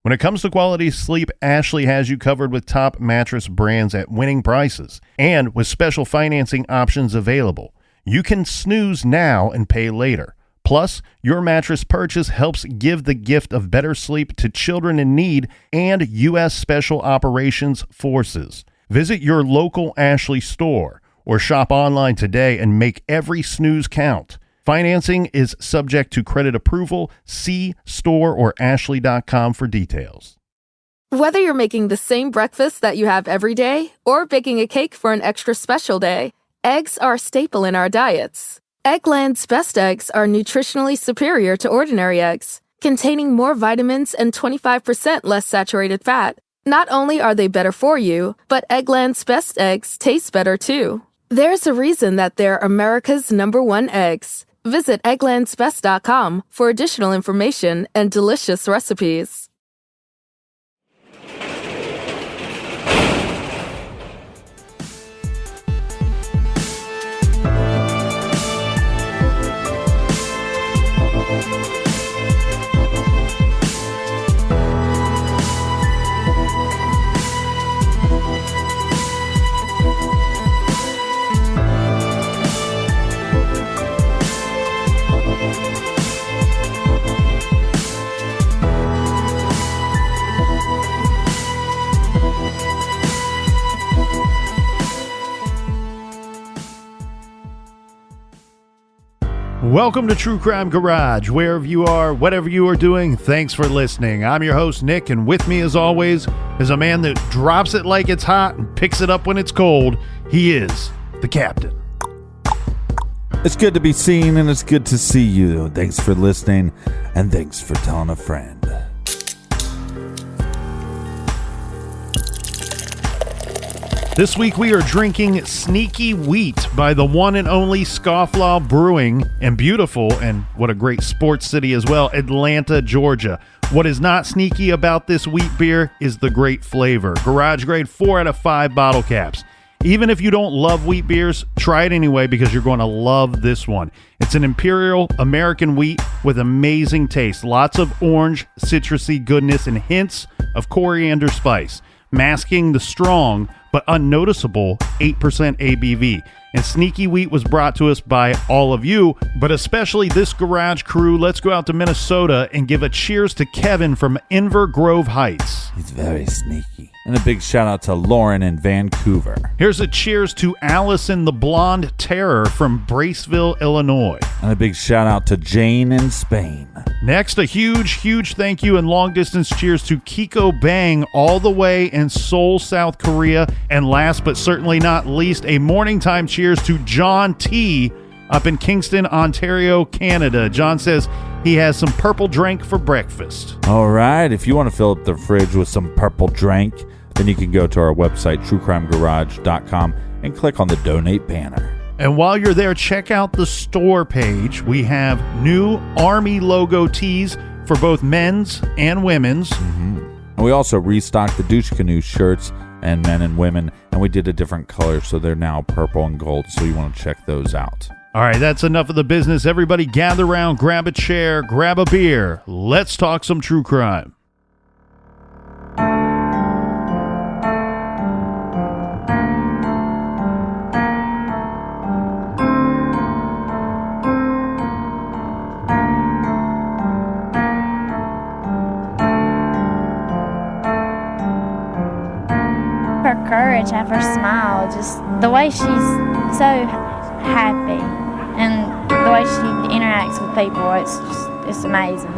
When it comes to quality sleep, Ashley has you covered with top mattress brands at winning prices and with special financing options available. You can snooze now and pay later. Plus, your mattress purchase helps give the gift of better sleep to children in need and U.S. Special Operations Forces. Visit your local Ashley store or shop online today and make every snooze count. Financing is subject to credit approval. See store or ashley.com for details. Whether you're making the same breakfast that you have every day or baking a cake for an extra special day, eggs are a staple in our diets. Eggland's Best Eggs are nutritionally superior to ordinary eggs, containing more vitamins and 25% less saturated fat. Not only are they better for you, but Eggland's Best Eggs taste better too. There's a reason that they're America's #1 eggs. Visit egglandsbest.com for additional information and delicious recipes. Welcome to True Crime Garage. Wherever you are, whatever you are doing, thanks for listening. I'm your host, Nick, and with me, as always, is a man that drops it like it's hot and picks it up when it's cold. He is the captain. It's good to be seen, and it's good to see you. Thanks for listening, and thanks for telling a friend. This week we are drinking Sneaky Wheat by the one and only Scofflaw Brewing in beautiful, and what a great sports city as well, Atlanta, Georgia. What is not sneaky about this wheat beer is the great flavor. Garage grade 4 out of 5 bottle caps. Even if you don't love wheat beers, try it anyway because you're going to love this one. It's an imperial American wheat with amazing taste. Lots of orange, citrusy goodness and hints of coriander spice, masking the strong but unnoticeable 8% ABV. And Sneaky Wheat was brought to us by all of you, but especially this garage crew. Let's go out to Minnesota and give a cheers to Kevin from Inver Grove Heights. He's very sneaky. And a big shout out to Lauren in Vancouver. Here's a cheers to Allison the Blonde Terror from Braceville, Illinois. And a big shout out to Jane in Spain. Next, a huge thank you and long distance cheers to Kiko Bang all the way in Seoul, South Korea. And last but certainly not least, a morning time cheers to John T. up in Kingston, Ontario, Canada. John says he has some purple drink for breakfast. All right, if you want to fill up the fridge with some purple drink, then you can go to our website, truecrimegarage.com, and click on the donate banner. And while you're there, check out the store page. We have new Army logo tees for both men's and women's. Mm-hmm. And we also restocked the Douche Canoe shirts and men and women, and we did a different color, so they're now purple and gold, so you want to check those out. All right, that's enough of the business. Everybody gather around, grab a chair, grab a beer. Let's talk some true crime. Her courage, have her smile, just the way she's so happy and the way she interacts with people, it's amazing.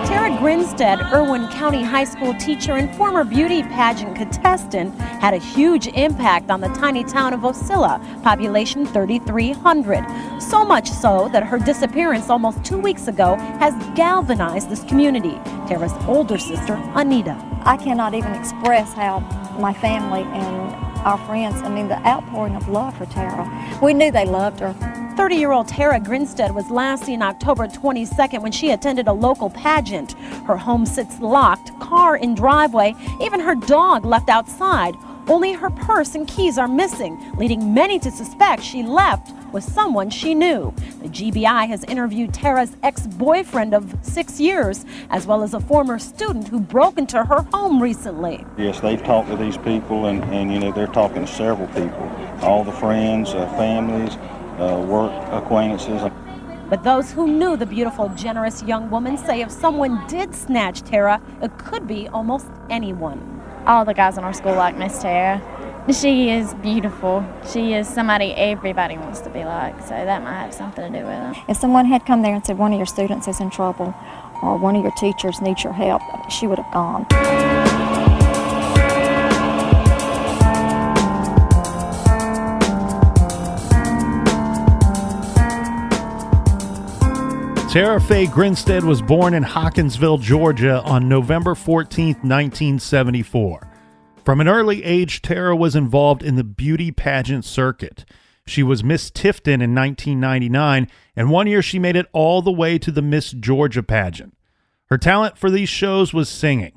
Tara Grinstead, Irwin County High School teacher and former beauty pageant contestant, had a huge impact on the tiny town of Ocilla, population 3,300. So much so that her disappearance almost 2 weeks ago has galvanized this community. Tara's older sister, Anita. I cannot even express how my family and our friends, the outpouring of love for Tara. We knew they loved her. 30-year-old Tara Grinstead was last seen October 22nd when she attended a local pageant. Her home sits locked, car in driveway, even her dog left outside. Only her purse and keys are missing, leading many to suspect she left with someone she knew. The GBI has interviewed Tara's ex-boyfriend of 6 years, as well as a former student who broke into her home recently. Yes, they've talked to these people, and you know, they're talking to several people, all the friends, families, work acquaintances. But those who knew the beautiful, generous young woman say if someone did snatch Tara, it could be almost anyone. All the guys in our school like Miss Tara. She is beautiful. She is somebody everybody wants to be like, so that might have something to do with it. If someone had come there and said one of your students is in trouble or one of your teachers needs your help, she would have gone. Tara Faye Grinstead was born in Hawkinsville, Georgia on November 14, 1974. From an early age, Tara was involved in the beauty pageant circuit. She was Miss Tifton in 1999, and one year she made it all the way to the Miss Georgia pageant. Her talent for these shows was singing.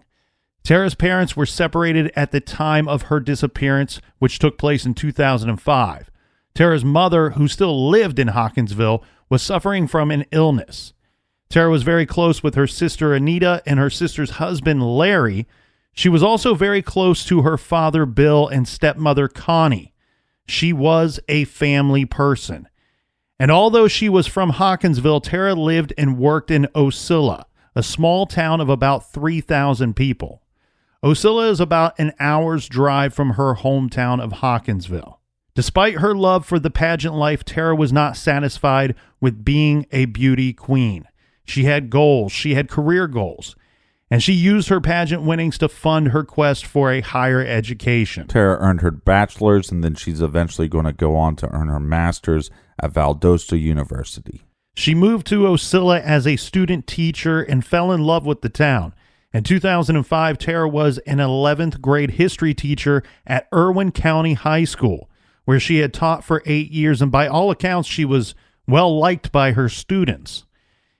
Tara's parents were separated at the time of her disappearance, which took place in 2005. Tara's mother, who still lived in Hawkinsville, was suffering from an illness. Tara was very close with her sister Anita and her sister's husband Larry. She was also very close to her father Bill and stepmother Connie. She was a family person. And although she was from Hawkinsville, Tara lived and worked in Ocilla, a small town of about 3,000 people. Ocilla is about an hour's drive from her hometown of Hawkinsville. Despite her love for the pageant life, Tara was not satisfied with being a beauty queen. She had goals. She had career goals. And she used her pageant winnings to fund her quest for a higher education. Tara earned her bachelor's, and then she's eventually going to go on to earn her master's at Valdosta University. She moved to Ocilla as a student teacher and fell in love with the town. In 2005, Tara was an 11th grade history teacher at Irwin County High School, where she had taught for 8 years, and by all accounts, she was well liked by her students.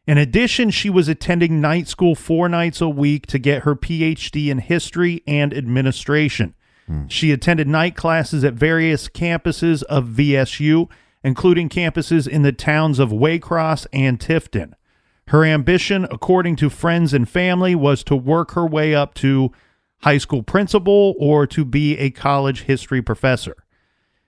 In addition, she was attending night school 4 nights a week to get her PhD in history and administration. She attended night classes at various campuses of VSU, including campuses in the towns of Waycross and Tifton. Her ambition, according to friends and family, was to work her way up to high school principal or to be a college history professor.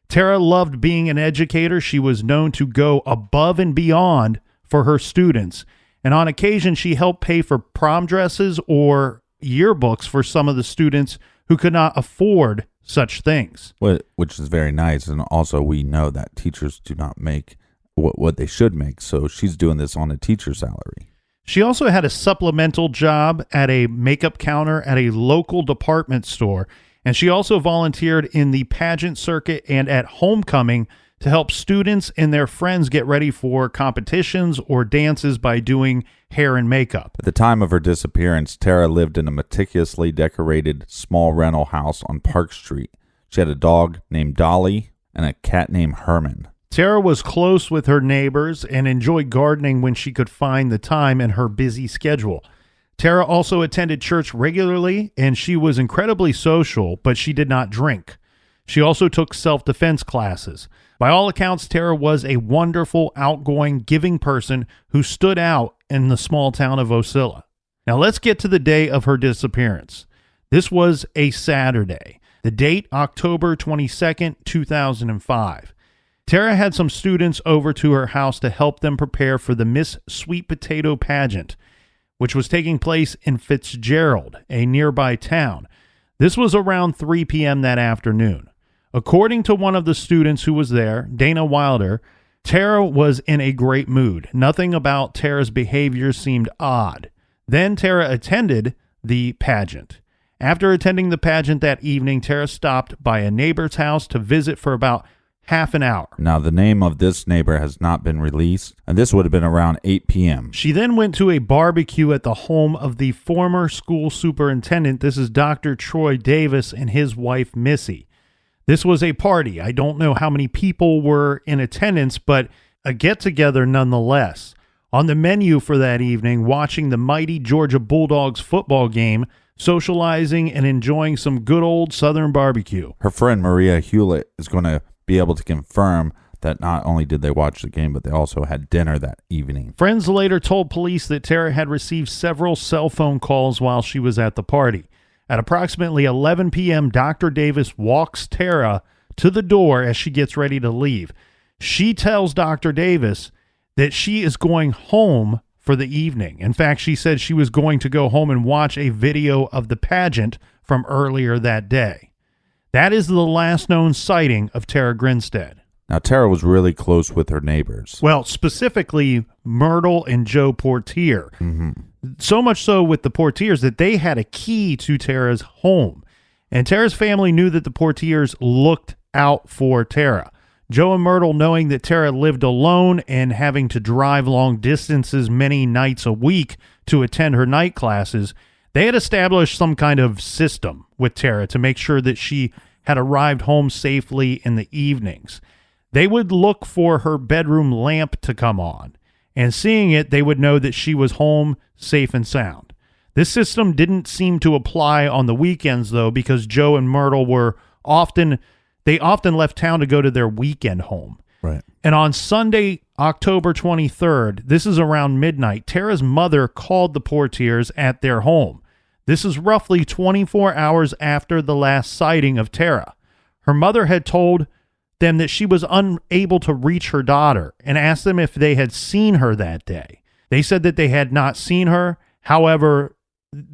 Tara loved being an educator. She was known to go above and beyond for her students, and on occasion she helped pay for prom dresses or yearbooks for some of the students who could not afford such things. Which is very nice, and also we know that teachers do not make what they should make, so she's doing this on a teacher salary. She also had a supplemental job at a makeup counter at a local department store, and she also volunteered in the pageant circuit and at homecoming to help students and their friends get ready for competitions or dances by doing hair and makeup. At the time of her disappearance, Tara lived in a meticulously decorated small rental house on Park Street. She had a dog named Dolly and a cat named Herman. Tara was close with her neighbors and enjoyed gardening when she could find the time in her busy schedule. Tara also attended church regularly, and she was incredibly social, but she did not drink. She also took self-defense classes. By all accounts, Tara was a wonderful, outgoing, giving person who stood out in the small town of Ocilla. Now let's get to the day of her disappearance. This was a Saturday. The date, October 22nd, 2005. Tara had some students over to her house to help them prepare for the Miss Sweet Potato pageant, which was taking place in Fitzgerald, a nearby town. This was around 3 p.m. that afternoon. According to one of the students who was there, Dana Wilder, Tara was in a great mood. Nothing about Tara's behavior seemed odd. Then Tara attended the pageant. After attending the pageant that evening, Tara stopped by a neighbor's house to visit for about half an hour. Now, the name of this neighbor has not been released, and this would have been around 8 p.m. She then went to a barbecue at the home of the former school superintendent. This is Dr. Troy Davis and his wife, Missy. This was a party. I don't know how many people were in attendance, but a get-together nonetheless. On the menu for that evening, watching the mighty Georgia Bulldogs football game, socializing and enjoying some good old Southern barbecue. Her friend Maria Hewlett is going to be able to confirm that not only did they watch the game, but they also had dinner that evening. Friends later told police that Tara had received several cell phone calls while she was at the party. At approximately 11 p.m., Dr. Davis walks Tara to the door as she gets ready to leave. She tells Dr. Davis that she is going home for the evening. In fact, she said she was going to go home and watch a video of the pageant from earlier that day. That is the last known sighting of Tara Grinstead. Now, Tara was really close with her neighbors. Well, specifically Myrtle and Joe Portier. So much so with the Portiers that they had a key to Tara's home. And Tara's family knew that the Portiers looked out for Tara. Joe and Myrtle, knowing that Tara lived alone and having to drive long distances many nights a week to attend her night classes, they had established some kind of system with Tara to make sure that she had arrived home safely in the evenings. They would look for her bedroom lamp to come on, and seeing it, they would know that she was home safe and sound. This system didn't seem to apply on the weekends, though, because Joe and Myrtle were often left town to go to their weekend home. Right. And on Sunday, October 23rd, this is around midnight, Tara's mother called the Portiers at their home. This is roughly 24 hours after the last sighting of Tara. Her mother had told them that she was unable to reach her daughter and asked them if they had seen her that day. They said that they had not seen her. However,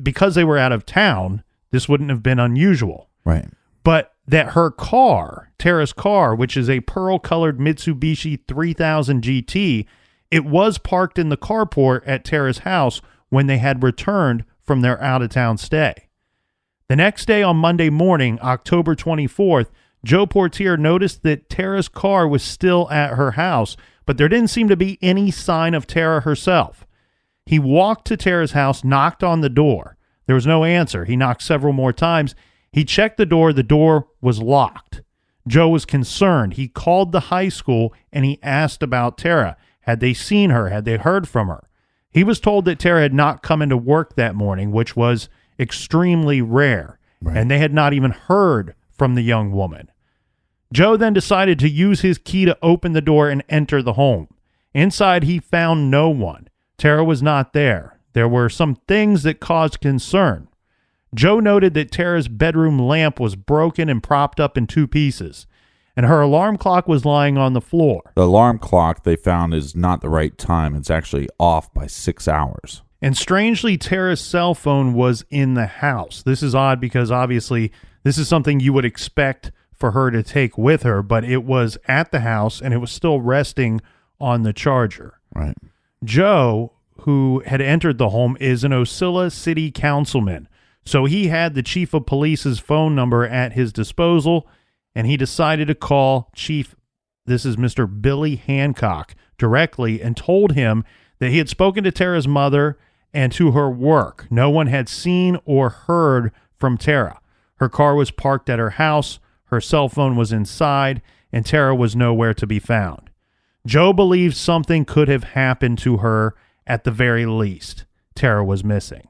because they were out of town, this wouldn't have been unusual. Right. But that her car, Tara's car, which is a pearl-colored Mitsubishi 3000 GT, it was parked in the carport at Tara's house when they had returned from their out-of-town stay. The next day on Monday morning, October 24th, Joe Portier noticed that Tara's car was still at her house, but there didn't seem to be any sign of Tara herself. He walked to Tara's house, knocked on the door. There was no answer. He knocked several more times. He checked the door was locked. Joe was concerned. He called the high school and he asked about Tara. Had they seen her? Had they heard from her? He was told that Tara had not come into work that morning, which was extremely rare, and they had not even heard from the young woman. Joe then decided to use his key to open the door and enter the home. Inside, he found no one. Tara was not there. There were some things that caused concern. Joe noted that Tara's bedroom lamp was broken and propped up in two pieces, and her alarm clock was lying on the floor. The alarm clock they found is not the right time. It's actually off by 6 hours. And strangely, Tara's cell phone was in the house. This is odd because obviously this is something you would expect for her to take with her, but it was at the house and it was still resting on the charger. Right. Joe, who had entered the home, is an Ocilla city councilman. So he had the chief of police's phone number at his disposal, and he decided to call Chief, this is Mr. Billy Hancock, directly and told him that he had spoken to Tara's mother and to her work. No one had seen or heard from Tara. Her car was parked at her house, her cell phone was inside, and Tara was nowhere to be found. Joe believed something could have happened to her at the very least. Tara was missing.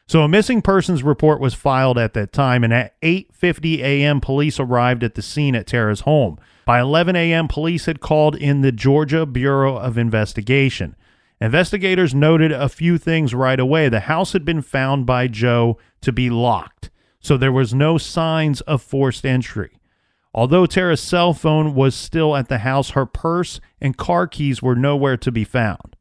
So a missing persons report was filed at that time, and at 8:50 a.m., police arrived at the scene at Tara's home. By 11 a.m., police had called in the Georgia Bureau of Investigation. Investigators noted a few things right away. The house had been found by Joe to be locked, so there was no signs of forced entry. Although Tara's cell phone was still at the house, her purse and car keys were nowhere to be found.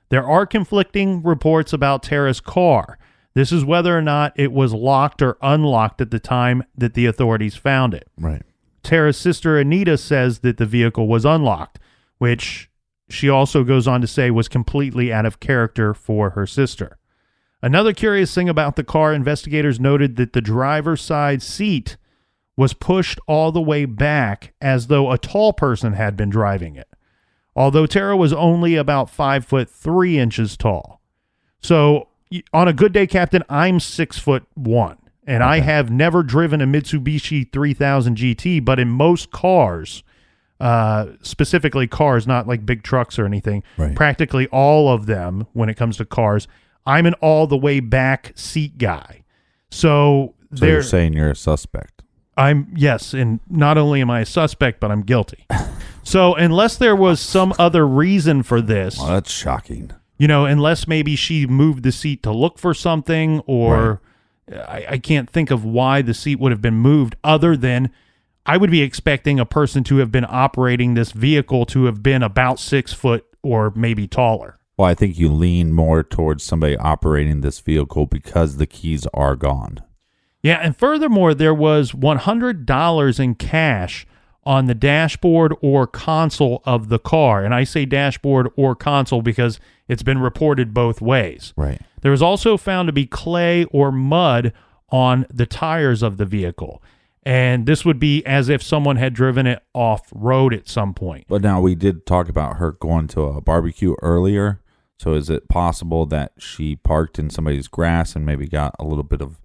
There are conflicting reports about Tara's car. This is whether or not it was locked or unlocked at the time that the authorities found it. Right. Tara's sister Anita says that the vehicle was unlocked, which she also goes on to say was completely out of character for her sister. Another curious thing about the car, investigators noted that the driver's side seat was pushed all the way back as though a tall person had been driving it, although Tara was only about 5'3" tall. So on a good day, Captain, I'm 6'1", and I have never driven a Mitsubishi 3000 GT, but in most cars, specifically cars, not like big trucks or anything, practically all of them, when it comes to cars, I'm an all the way back seat guy. So you're saying you're a suspect? Yes, and not only am I a suspect, but I'm guilty. So unless there was some other reason for this, Well, that's shocking. unless maybe she moved the seat to look for something, or I can't think of why the seat would have been moved other than I would be expecting a person to have been operating this vehicle to have been about 6 foot or maybe taller. Well, I think you lean more towards somebody operating this vehicle because the keys are gone. Yeah, and furthermore, there was $100 in cash on the dashboard or console of the car. And I say dashboard or console because it's been reported both ways. Right. There was also found to be clay or mud on the tires of the vehicle. And this would be as if someone had driven it off-road at some point. But now we did talk about her going to a barbecue earlier. So is it possible that she parked in somebody's grass and maybe got a little bit of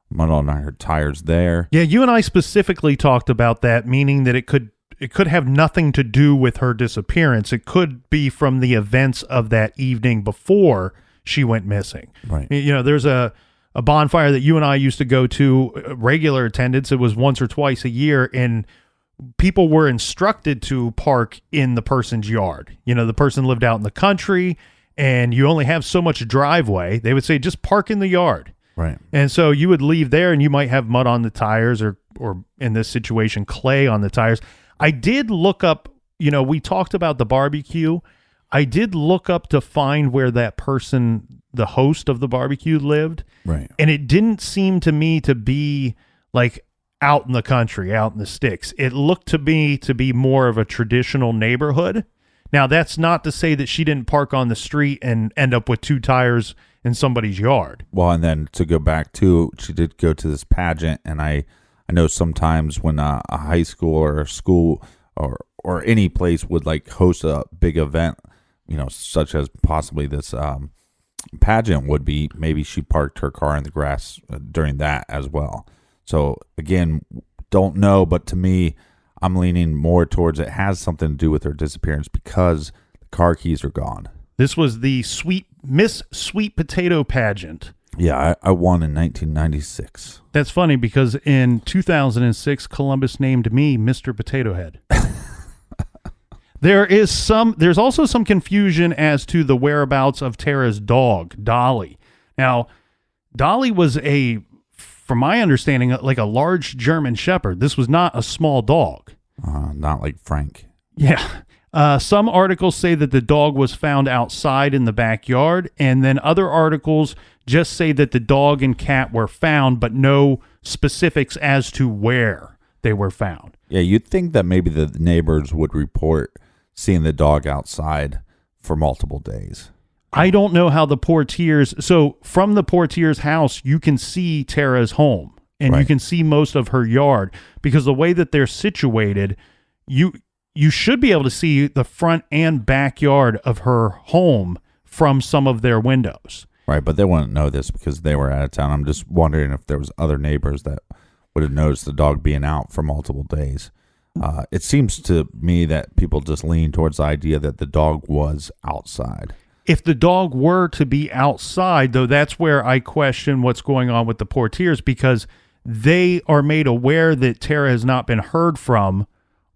mud on her tires there? Yeah, you and I specifically talked about that, meaning that it could have nothing to do with her disappearance. It could be from the events of that evening before she went missing. Right. There's a bonfire that you and I used to go to, regular attendance. It was once or twice a year, and people were instructed to park in the person's yard. The person lived out in the country, and you only have so much driveway. They would say, just park in the yard. Right. And so you would leave there, and you might have mud on the tires or in this situation, clay on the tires. I did look up, we talked about the barbecue. I did look up to find where that person, the host of the barbecue, lived. Right. And it didn't seem to me to be like out in the country, out in the sticks. It looked to me to be more of a traditional neighborhood. Now, that's not to say that she didn't park on the street and end up with 2 tires in somebody's yard. Well, and then to go back to, she did go to this pageant, and I know sometimes when a high school or a school or any place would like host a big event, such as possibly this pageant would be, maybe she parked her car in the grass during that as well. So again, don't know, but to me, I'm leaning more towards it has something to do with her disappearance because the car keys are gone. This was the Miss Sweet Potato pageant. Yeah, I won in 1996. That's funny because in 2006, Columbus named me Mr. Potato Head. There's also some confusion as to the whereabouts of Tara's dog, Dolly. Now, Dolly was from my understanding, like a large German Shepherd. This was not a small dog. Not like Frank. Yeah. Some articles say that the dog was found outside in the backyard, and then other articles just say that the dog and cat were found, but no specifics as to where they were found. Yeah, you'd think that maybe the neighbors would report seeing the dog outside for multiple days. I don't know how the portiers... So from the portier's house, you can see Tara's home, and you can see most of her yard, because the way that they're situated, you should be able to see the front and backyard of her home from some of their windows. Right, but they wouldn't know this because they were out of town. I'm just wondering if there was other neighbors that would have noticed the dog being out for multiple days. It seems to me that people just lean towards the idea that the dog was outside. If the dog were to be outside, though, that's where I question what's going on with the portiers, because they are made aware that Tara has not been heard from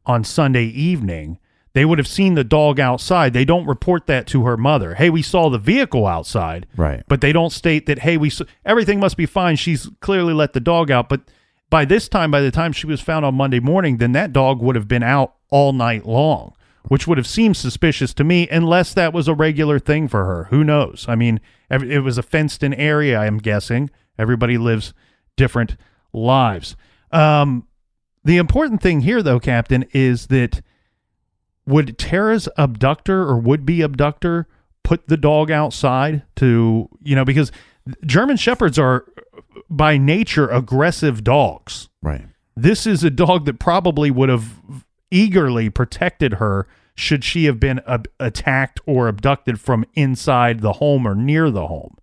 on Sunday evening. They would have seen the dog outside. They don't report that to her mother. Hey, we saw the vehicle outside. Right. But they don't state that, hey, everything must be fine. She's clearly let the dog out. But by the time she was found on Monday morning, then that dog would have been out all night long, which would have seemed suspicious to me, unless that was a regular thing for her. Who knows? I mean, it was a fenced-in area, I'm guessing. Everybody lives different lives. The important thing here, though, Captain, is that would Tara's abductor or would-be abductor put the dog outside to, because German Shepherds are by nature aggressive dogs. Right. This is a dog that probably would have eagerly protected her should she have been attacked or abducted from inside the home or near the home.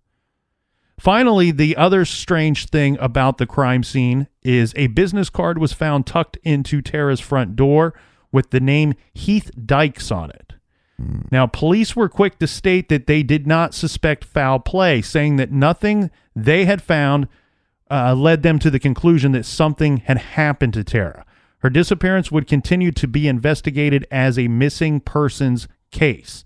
Finally, the other strange thing about the crime scene is a business card was found tucked into Tara's front door with the name Heath Dykes on it. Now, police were quick to state that they did not suspect foul play, saying that nothing they had found led them to the conclusion that something had happened to Tara. Her disappearance would continue to be investigated as a missing persons case.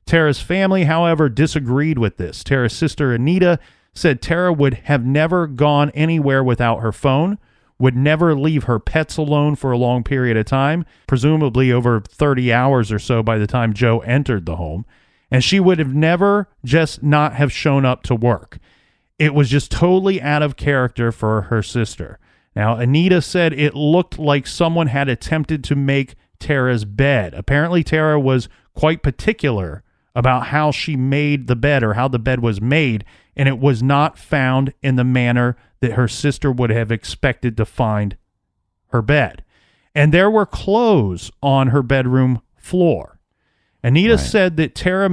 Tara's family, however, disagreed with this. Tara's sister, Anita, said Tara would have never gone anywhere without her phone, would never leave her pets alone for a long period of time, presumably over 30 hours or so by the time Joe entered the home, and she would have never just not have shown up to work. It was just totally out of character for her sister. Now, Anita said it looked like someone had attempted to make Tara's bed. Apparently, Tara was quite particular about how she made the bed or how the bed was made, and it was not found in the manner that her sister would have expected to find her bed. And there were clothes on her bedroom floor. Anita said that Tara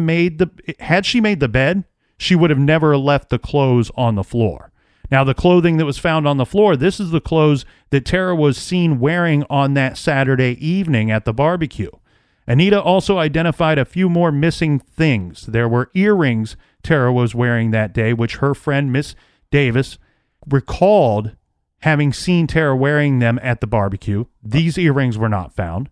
had she made the bed, she would have never left the clothes on the floor. Now, the clothing that was found on the floor, this is the clothes that Tara was seen wearing on that Saturday evening at the barbecue. Anita also identified a few more missing things. There were earrings Tara was wearing that day, which her friend, Miss Davis, recalled having seen Tara wearing them at the barbecue. These earrings were not found.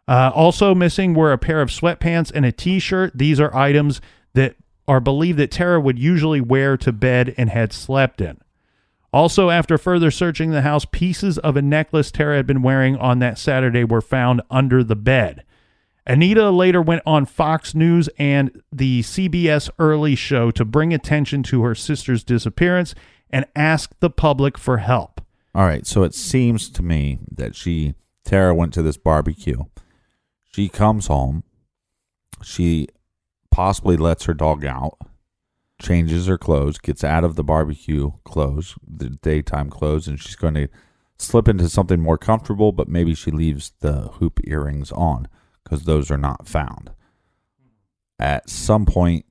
Also missing were a pair of sweatpants and a T-shirt. These are items that are believed that Tara would usually wear to bed and had slept in. Also, after further searching the house, pieces of a necklace Tara had been wearing on that Saturday were found under the bed. Anita later went on Fox News and the CBS Early Show to bring attention to her sister's disappearance and ask the public for help. All right, so it seems to me that Tara went to this barbecue. She comes home. She possibly lets her dog out, changes her clothes, gets out of the barbecue clothes, the daytime clothes, and she's going to slip into something more comfortable, but maybe she leaves the hoop earrings on because those are not found. At some point,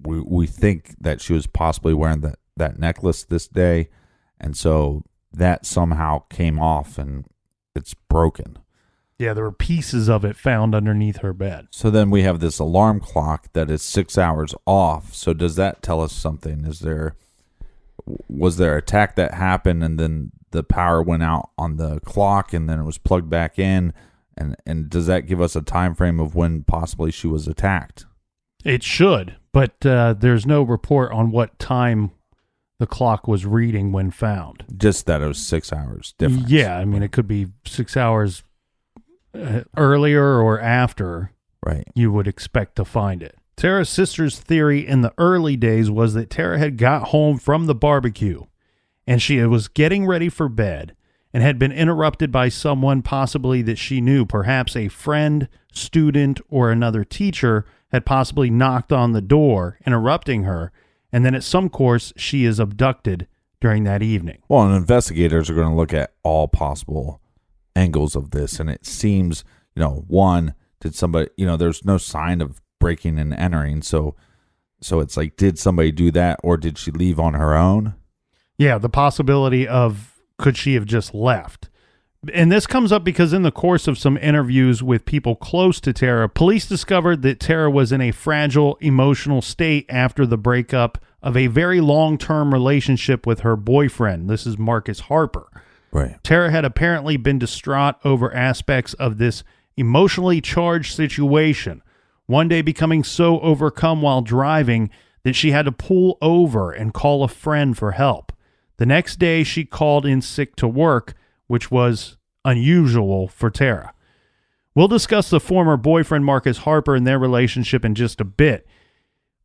we think that she was possibly wearing that necklace this day, and so that somehow came off and it's broken. Yeah, there were pieces of it found underneath her bed. So then we have this alarm clock that is 6 hours off. So does that tell us something? Was there an attack that happened and then the power went out on the clock and then it was plugged back in? And does that give us a time frame of when possibly she was attacked? It should, but there's no report on what time the clock was reading when found. Just that it was 6 hours difference. Yeah, I mean, it could be 6 hours earlier or after you would expect to find it. Tara's sister's theory in the early days was that Tara had got home from the barbecue and she was getting ready for bed and had been interrupted by someone possibly that she knew, perhaps a friend, student, or another teacher had possibly knocked on the door, interrupting her, and then at some course she is abducted during that evening. Well, and investigators are going to look at all possible angles of this, and it seems, one, did somebody, there's no sign of breaking and entering, so it's like, did somebody do that, or did she leave on her own? Yeah, the possibility of could she have just left? And this comes up because in the course of some interviews with people close to Tara, police discovered that Tara was in a fragile emotional state after the breakup of a very long-term relationship with her boyfriend. This is Marcus Harper. Right. Tara had apparently been distraught over aspects of this emotionally charged situation, one day becoming so overcome while driving that she had to pull over and call a friend for help. The next day, she called in sick to work, which was unusual for Tara. We'll discuss the former boyfriend Marcus Harper and their relationship in just a bit,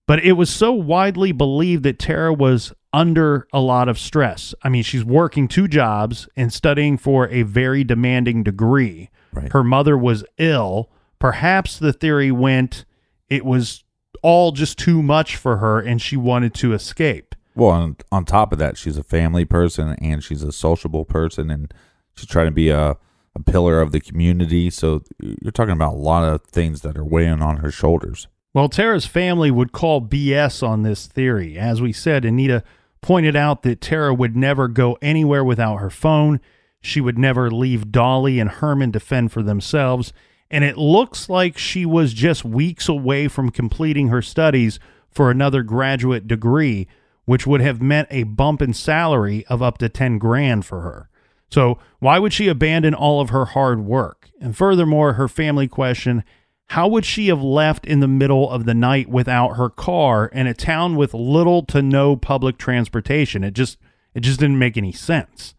but it was so widely believed that Tara was under a lot of stress. I mean, she's working 2 jobs and studying for a very demanding degree. Right. Her mother was ill. Perhaps the theory went it was all just too much for her and she wanted to escape. Well, on top of that, she's a family person and she's a sociable person and she's trying to be a pillar of the community. So you're talking about a lot of things that are weighing on her shoulders. Well, Tara's family would call BS on this theory. As we said, Anita pointed out that Tara would never go anywhere without her phone. She would never leave Dolly and Herman to fend for themselves. And it looks like she was just weeks away from completing her studies for another graduate degree, which would have meant a bump in salary of up to $10,000 for her. So why would she abandon all of her hard work? And furthermore, her family question, how would she have left in the middle of the night without her car in a town with little to no public transportation? It just didn't make any sense.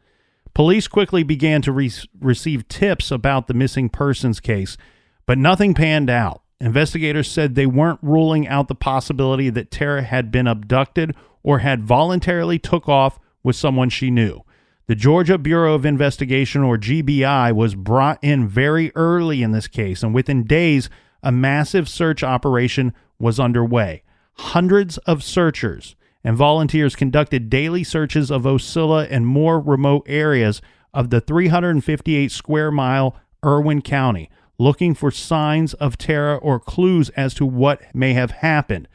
Police quickly began to receive tips about the missing persons case, but nothing panned out. Investigators said they weren't ruling out the possibility that Tara had been abducted or had voluntarily took off with someone she knew. The Georgia Bureau of Investigation, or GBI, was brought in very early in this case, and within days, a massive search operation was underway. Hundreds of searchers and volunteers conducted daily searches of Ocilla and more remote areas of the 358-square-mile Irwin County, looking for signs of Tara or clues as to what may have happened.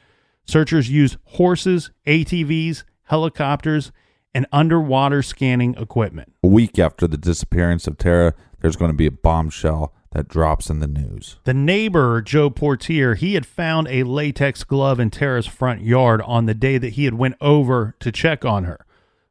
Searchers used horses, ATVs, helicopters, and underwater scanning equipment. A week after the disappearance of Tara, there's going to be a bombshell that drops in the news. The neighbor, Joe Portier, he had found a latex glove in Tara's front yard on the day that he had went over to check on her.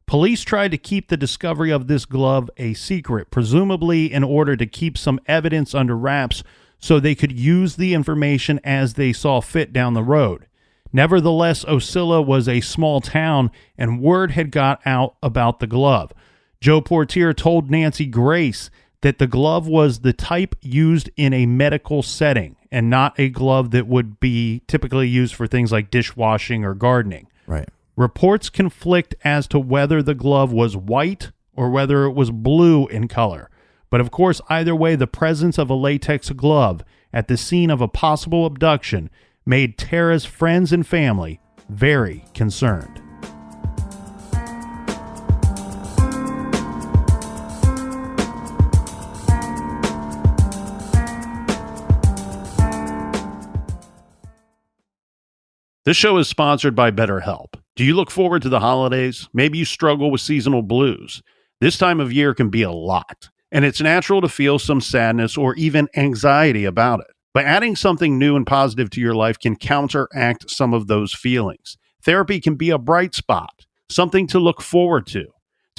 Police tried to keep the discovery of this glove a secret, presumably in order to keep some evidence under wraps so they could use the information as they saw fit down the road. Nevertheless, Ocilla was a small town, and word had got out about the glove. Joe Portier told Nancy Grace that the glove was the type used in a medical setting and not a glove that would be typically used for things like dishwashing or gardening. Right. Reports conflict as to whether the glove was white or whether it was blue in color. But of course, either way, the presence of a latex glove at the scene of a possible abduction made Tara's friends and family very concerned. This show is sponsored by BetterHelp. Do you look forward to the holidays? Maybe you struggle with seasonal blues. This time of year can be a lot, and it's natural to feel some sadness or even anxiety about it. But adding something new and positive to your life can counteract some of those feelings. Therapy can be a bright spot, something to look forward to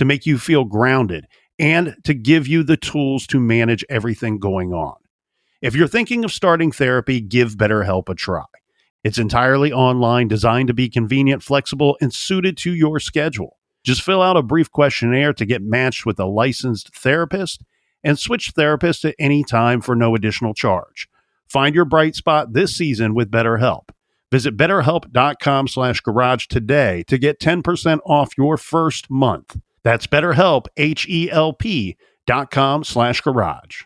make you feel grounded, and to give you the tools to manage everything going on. If you're thinking of starting therapy, give BetterHelp a try. It's entirely online, designed to be convenient, flexible, and suited to your schedule. Just fill out a brief questionnaire to get matched with a licensed therapist and switch therapists at any time for no additional charge. Find your bright spot this season with BetterHelp. Visit BetterHelp.com/garage today to get 10% off your first month. That's BetterHelp, HELP.com/garage.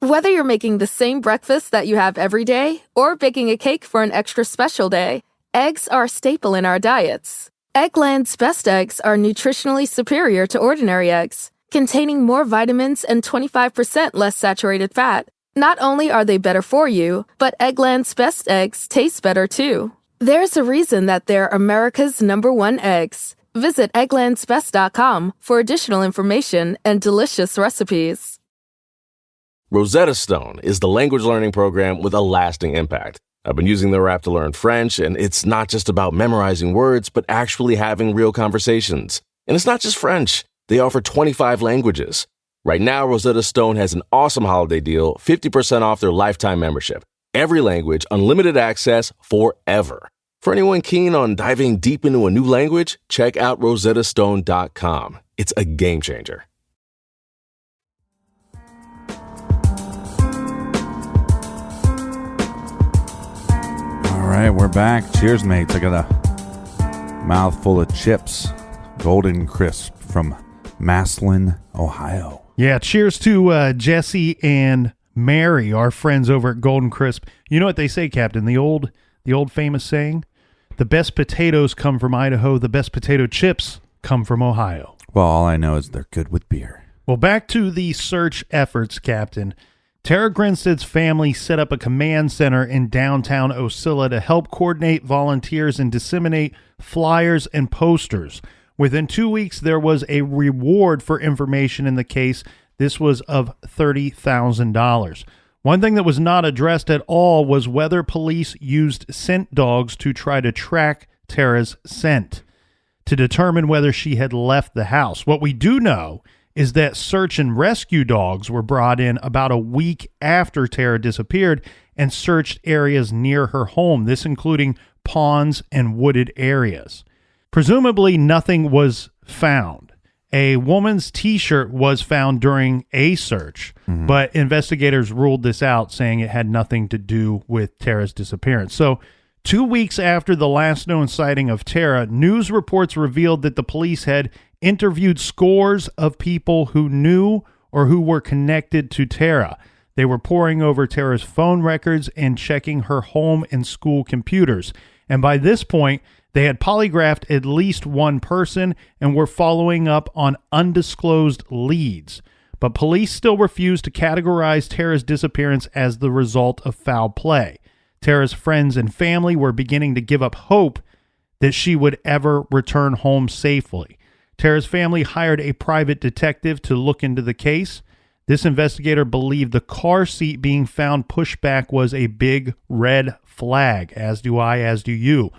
Whether you're making the same breakfast that you have every day or baking a cake for an extra special day, eggs are a staple in our diets. Eggland's Best Eggs are nutritionally superior to ordinary eggs, containing more vitamins and 25% less saturated fat. Not only are they better for you, but Eggland's Best Eggs taste better too. There's a reason that they're America's #1 eggs. Visit egglandsbest.com for additional information and delicious recipes. Rosetta Stone is the language learning program with a lasting impact. I've been using their app to learn French, and it's not just about memorizing words, but actually having real conversations. And it's not just French. They offer 25 languages. Right now, Rosetta Stone has an awesome holiday deal, 50% off their lifetime membership. Every language, unlimited access forever. For anyone keen on diving deep into a new language, check out rosettastone.com. It's a game changer. All right, we're back. Cheers, mates. I got a mouthful of chips. Golden Crisp from Maslin, Ohio. Yeah, cheers to Jesse and Mary, our friends over at Golden Crisp. You know what they say, Captain? The old famous saying, the best potatoes come from Idaho, the best potato chips come from Ohio. Well, all I know is they're good with beer. Well, back to the search efforts, Captain. Tara Grinstead's family set up a command center in downtown Ocilla to help coordinate volunteers and disseminate flyers and posters. Within 2 weeks, there was a reward for information in the case. This was of $30,000. One thing that was not addressed at all was whether police used scent dogs to try to track Tara's scent. to determine whether she had left the house. What we do know is that search and rescue dogs were brought in about a week after Tara disappeared and searched areas near her home, this including ponds and wooded areas. Presumably, nothing was found. A woman's T-shirt was found during a search, but investigators ruled this out, saying it had nothing to do with Tara's disappearance. So 2 weeks after the last known sighting of Tara, news reports revealed that the police had interviewed scores of people who knew or who were connected to Tara. They were poring over Tara's phone records and checking her home and school computers. And by this point, they had polygraphed at least one person and were following up on undisclosed leads. But police still refused to categorize Tara's disappearance as the result of foul play. Tara's friends and family were beginning to give up hope that she would ever return home safely. Tara's family hired a private detective to look into the case. This investigator believed the car seat being found pushed back was a big red flag, as do I, as do you.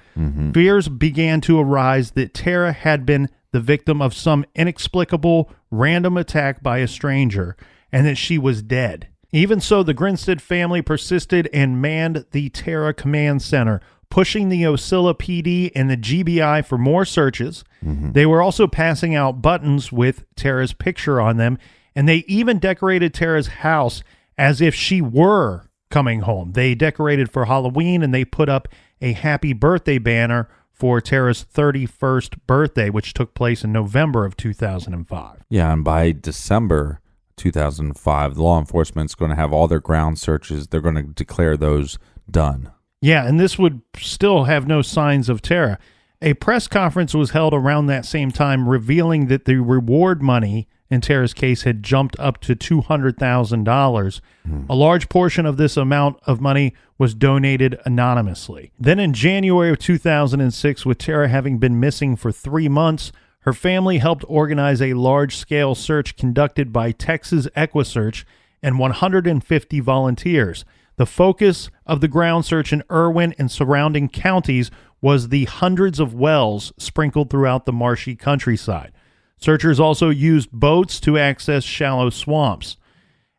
Fears began to arise that Tara had been the victim of some inexplicable random attack by a stranger and that she was dead. Even so, the Grinstead family persisted and manned the Tara Command Center, pushing the Ocilla PD and the GBI for more searches. They were also passing out buttons with Tara's picture on them, and they even decorated Tara's house as if she were coming home. They decorated for Halloween, and they put up a happy birthday banner for Tara's 31st birthday, which took place in November of 2005. Yeah, and by December 2005, the law enforcement's going to have all their ground searches. They're going to declare those done. Yeah, and this would still have no signs of Tara. A press conference was held around that same time revealing that the reward money in Tara's case had jumped up to $200,000. A large portion of this amount of money was donated anonymously. Then in January of 2006, with Tara having been missing for 3 months, her family helped organize a large-scale search conducted by Texas EquiSearch and 150 volunteers. The focus of the ground search in Irwin and surrounding counties was the hundreds of wells sprinkled throughout the marshy countryside. Searchers also used boats to access shallow swamps.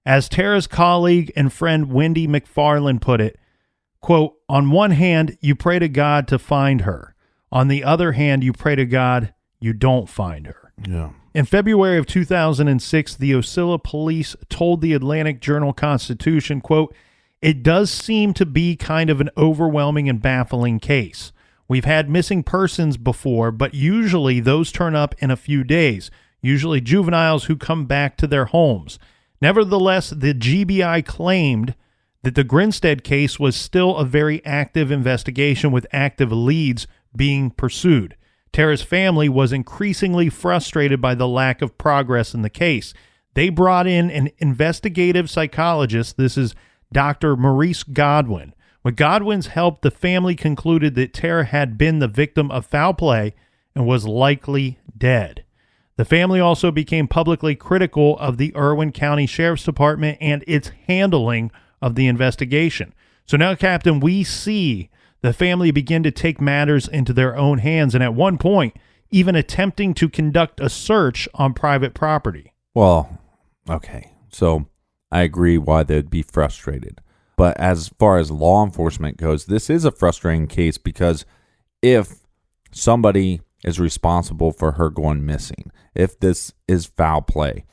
As Tara's colleague and friend Wendy McFarland put it, quote, "On one hand, you pray to God to find her. On the other hand, you pray to God you don't find her." Yeah. In February of 2006, the Ocilla police told the Atlantic Journal-Constitution, quote, "It does seem to be kind of an overwhelming and baffling case. We've had missing persons before, but usually those turn up in a few days, usually juveniles who come back to their homes. Nevertheless, the GBI claimed that the Grinstead case was still a very active investigation with active leads being pursued. Tara's family was increasingly frustrated by the lack of progress in the case. They brought in an investigative psychologist. This is Dr. Maurice Godwin. With Godwin's help, the family concluded that Tara had been the victim of foul play and was likely dead. The family also became publicly critical of the Irwin County Sheriff's Department and its handling of the investigation. So now, Captain, we see the family begin to take matters into their own hands, and at one point, even attempting to conduct a search on private property. Well, okay. So I agree why they'd be frustrated. But as far as law enforcement goes, this is a frustrating case because if somebody is responsible for her going missing, if this is foul play,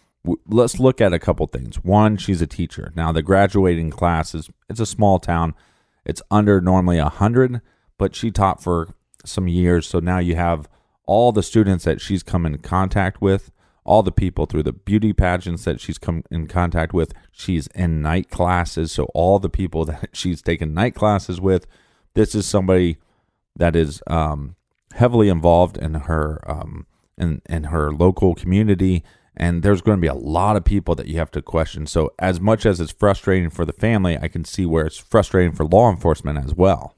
let's look at a couple things. One, she's a teacher. Now, the graduating class it's a small town. It's under normally 100, but she taught for some years. So now you have all the students that she's come in contact with, all the people through the beauty pageants that she's come in contact with. She's in night classes, so all the people that she's taken night classes with. This is somebody that is heavily involved in her in her local community, and there's going to be a lot of people that you have to question. So as much as it's frustrating for the family, I can see where it's frustrating for law enforcement as well.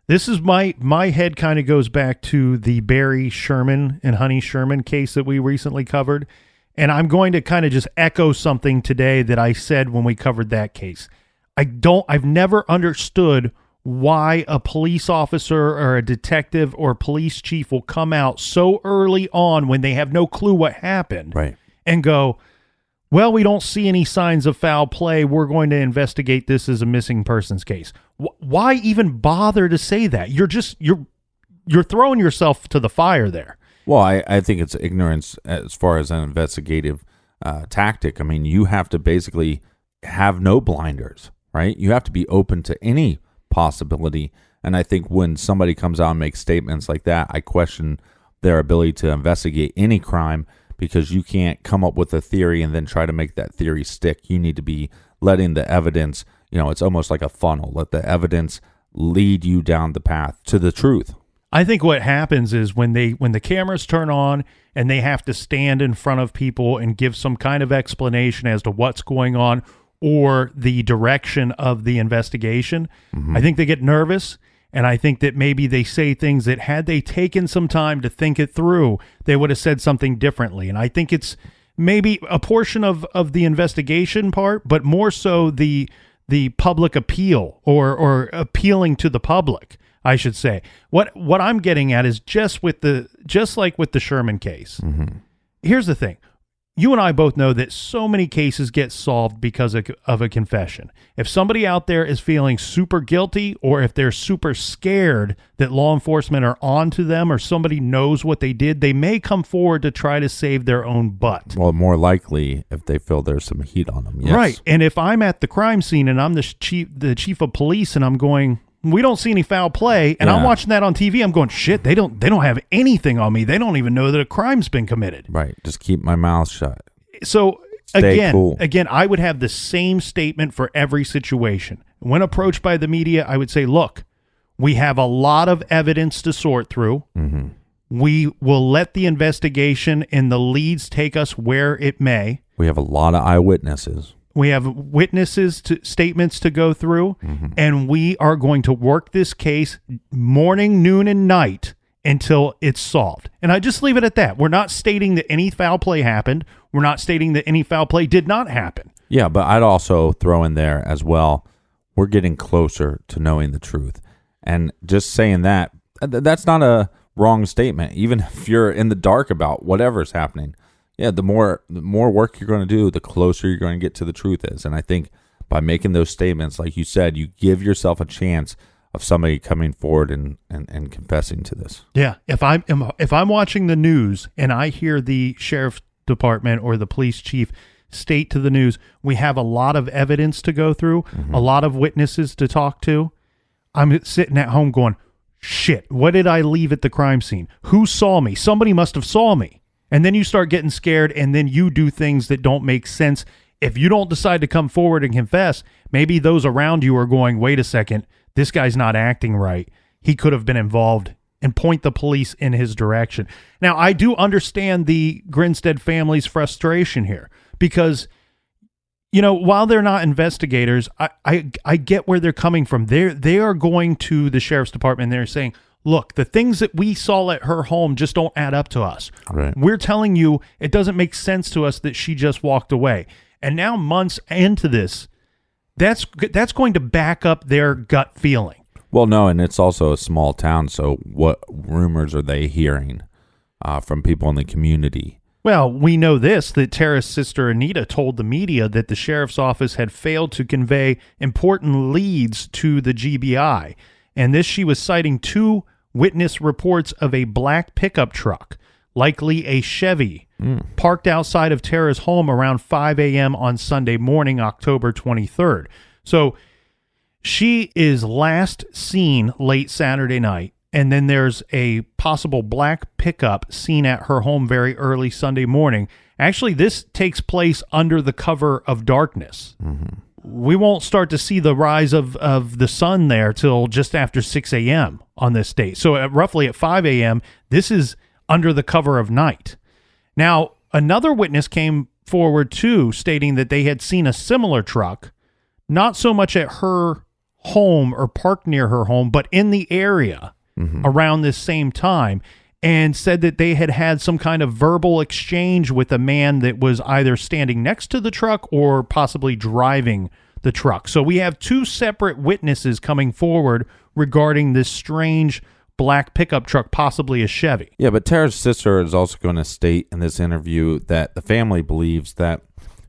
This is my head kind of goes back to the Barry Sherman and Honey Sherman case that we recently covered. And I'm going to kind of just echo something today that I said when we covered that case. I've never understood why a police officer or a detective or police chief will come out so early on when they have no clue what happened, Right. and go, well, we don't see any signs of foul play. We're going to investigate this as a missing persons case. Why even bother to say that? You're throwing yourself to the fire there. Well, I think it's ignorance as far as an investigative tactic. I mean, you have to basically have no blinders, right? You have to be open to any possibility. And I think when somebody comes out and makes statements like that, I question their ability to investigate any crime, because you can't come up with a theory and then try to make that theory stick. You need to be letting the evidence, it's almost like a funnel. Let the evidence lead you down the path to the truth. I think what happens is when the cameras turn on and they have to stand in front of people and give some kind of explanation as to what's going on or the direction of the investigation, I think they get nervous. And I think that maybe they say things that had they taken some time to think it through, they would have said something differently. And I think it's maybe a portion of the investigation part, but more so the public appeal or appealing to the public, I should say. What I'm getting at is just like with the Sherman case. Here's the thing. You and I both know that so many cases get solved because of a confession. If somebody out there is feeling super guilty, or if they're super scared that law enforcement are onto them or somebody knows what they did, they may come forward to try to save their own butt. Well, more likely if they feel there's some heat on them. Yes. Right. And if I'm at the crime scene and I'm the chief of police and I'm going, we don't see any foul play, and I'm watching that on TV, I'm going, shit, they don't have anything on me. They don't even know that a crime's been committed. Right. Just keep my mouth shut. So Stay cool. Again, I would have the same statement for every situation. When approached by the media, I would say, look, we have a lot of evidence to sort through. We will let the investigation and the leads take us where it may. We have a lot of eyewitnesses. We have statements to go through, and we are going to work this case morning, noon, and night until it's solved. And I just leave it at that. We're not stating that any foul play happened. We're not stating that any foul play did not happen. Yeah, but I'd also throw in there as well, we're getting closer to knowing the truth. And just saying that's not a wrong statement, even if you're in the dark about whatever's happening. Yeah, the more work you're going to do, the closer you're going to get to the truth is. And I think by making those statements, like you said, you give yourself a chance of somebody coming forward and confessing to this. Yeah, if I'm watching the news and I hear the sheriff's department or the police chief state to the news, we have a lot of evidence to go through, a lot of witnesses to talk to, I'm sitting at home going, shit, what did I leave at the crime scene? Who saw me? Somebody must have saw me. And then you start getting scared, and then you do things that don't make sense. If you don't decide to come forward and confess, maybe those around you are going, wait a second, this guy's not acting right. He could have been involved, and point the police in his direction. Now, I do understand the Grinstead family's frustration here because, while they're not investigators, I get where they're coming from. They are going to the sheriff's department, and they're saying, look, the things that we saw at her home just don't add up to us. Right. We're telling you it doesn't make sense to us that she just walked away. And now months into this, that's going to back up their gut feeling. Well, no, and it's also a small town, so what rumors are they hearing from people in the community? Well, we know that Tara's sister Anita told the media that the sheriff's office had failed to convey important leads to the GBI. And this she was citing 2 witness reports of a black pickup truck, likely a Chevy, parked outside of Tara's home around 5 a.m. on Sunday morning, October 23rd. So she is last seen late Saturday night, and then there's a possible black pickup seen at her home very early Sunday morning. Actually, this takes place under the cover of darkness. We won't start to see the rise of the sun there till just after 6 a.m. on this date. So roughly at 5 a.m., this is under the cover of night. Now, another witness came forward too, stating that they had seen a similar truck, not so much at her home or parked near her home, but in the area around this same time, and said that they had had some kind of verbal exchange with a man that was either standing next to the truck or possibly driving the truck. So we have two separate witnesses coming forward regarding this strange black pickup truck, possibly a Chevy. Yeah, but Tara's sister is also going to state in this interview that the family believes that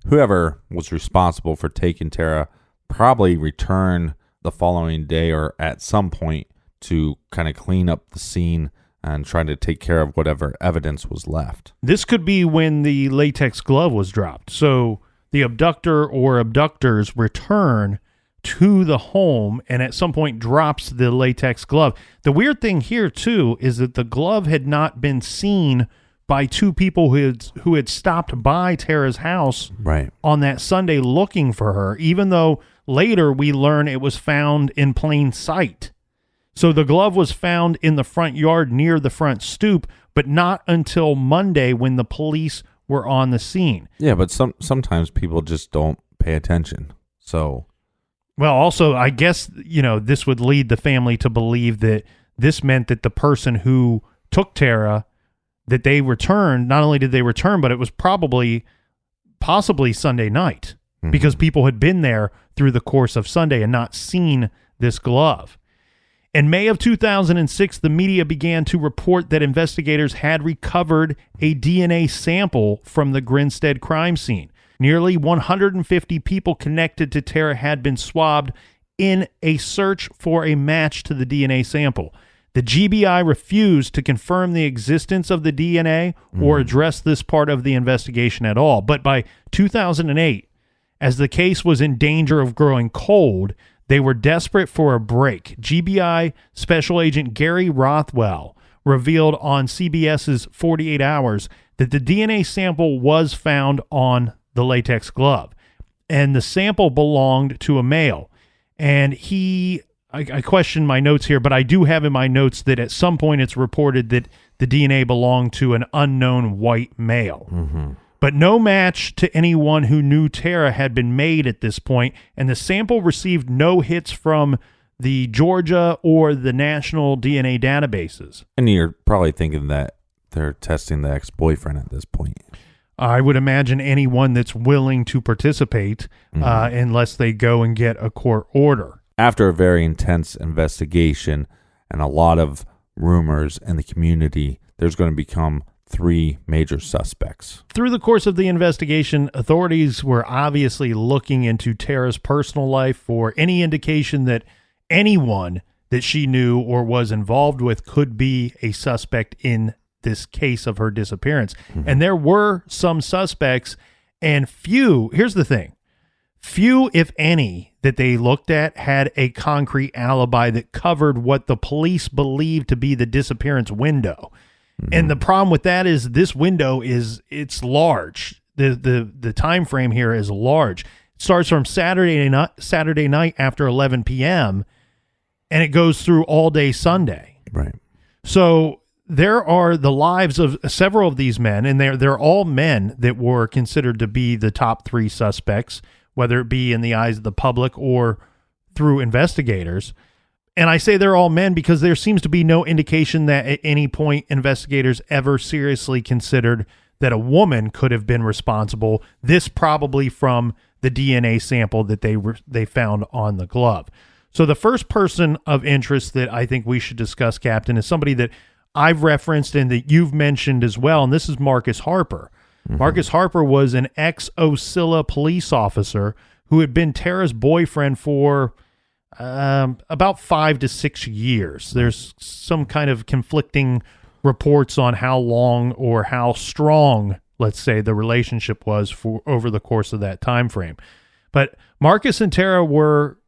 whoever was responsible for taking Tara probably returned the following day or at some point to kind of clean up the scene and try to take care of whatever evidence was left. This could be when the latex glove was dropped. So the abductor or abductors return to the home and at some point drops the latex glove. The weird thing here, too, is that the glove had not been seen by two people who had stopped by Tara's house on that Sunday looking for her, even though later we learn it was found in plain sight. So the glove was found in the front yard near the front stoop, but not until Monday when the police were on the scene. Yeah, but sometimes people just don't pay attention. So, well, also, I guess, this would lead the family to believe that this meant that the person who took Tara, that they returned, not only did they return, but it was possibly Sunday night because people had been there through the course of Sunday and not seen this glove. In May of 2006, the media began to report that investigators had recovered a DNA sample from the Grinstead crime scene. Nearly 150 people connected to Tara had been swabbed in a search for a match to the DNA sample. The GBI refused to confirm the existence of the DNA or address this part of the investigation at all. But by 2008, as the case was in danger of growing cold, they were desperate for a break. GBI Special Agent Gary Rothwell revealed on CBS's 48 Hours that the DNA sample was found on the latex glove, and the sample belonged to a male. And I questioned my notes here, but I do have in my notes that at some point it's reported that the DNA belonged to an unknown white male. But no match to anyone who knew Tara had been made at this point, and the sample received no hits from the Georgia or the national DNA databases. And you're probably thinking that they're testing the ex-boyfriend at this point. I would imagine anyone that's willing to participate, unless they go and get a court order. After a very intense investigation and a lot of rumors in the community, there's going to become 3 major suspects. Through the course of the investigation, authorities were obviously looking into Tara's personal life for any indication that anyone that she knew or was involved with could be a suspect in this case of her disappearance. And there were some suspects, and here's the thing, few, if any, that they looked at had a concrete alibi that covered what the police believed to be the disappearance window. And the problem with that is this window it's large. The time frame here is large. It starts from Saturday night after 11 p.m. and it goes through all day Sunday. Right. So there are the lives of several of these men, and they're all men that were considered to be the top 3 suspects, whether it be in the eyes of the public or through investigators. And I say they're all men because there seems to be no indication that at any point investigators ever seriously considered that a woman could have been responsible. This probably from the DNA sample that they found on the glove. So the first person of interest that I think we should discuss, Captain, is somebody that I've referenced and that you've mentioned as well, and this is Marcus Harper. Marcus Harper was an ex-Ocilla police officer who had been Tara's boyfriend for about 5 to 6 years. There's some kind of conflicting reports on how long or how strong, let's say, the relationship was for over the course of that time frame. But Marcus and Tara were,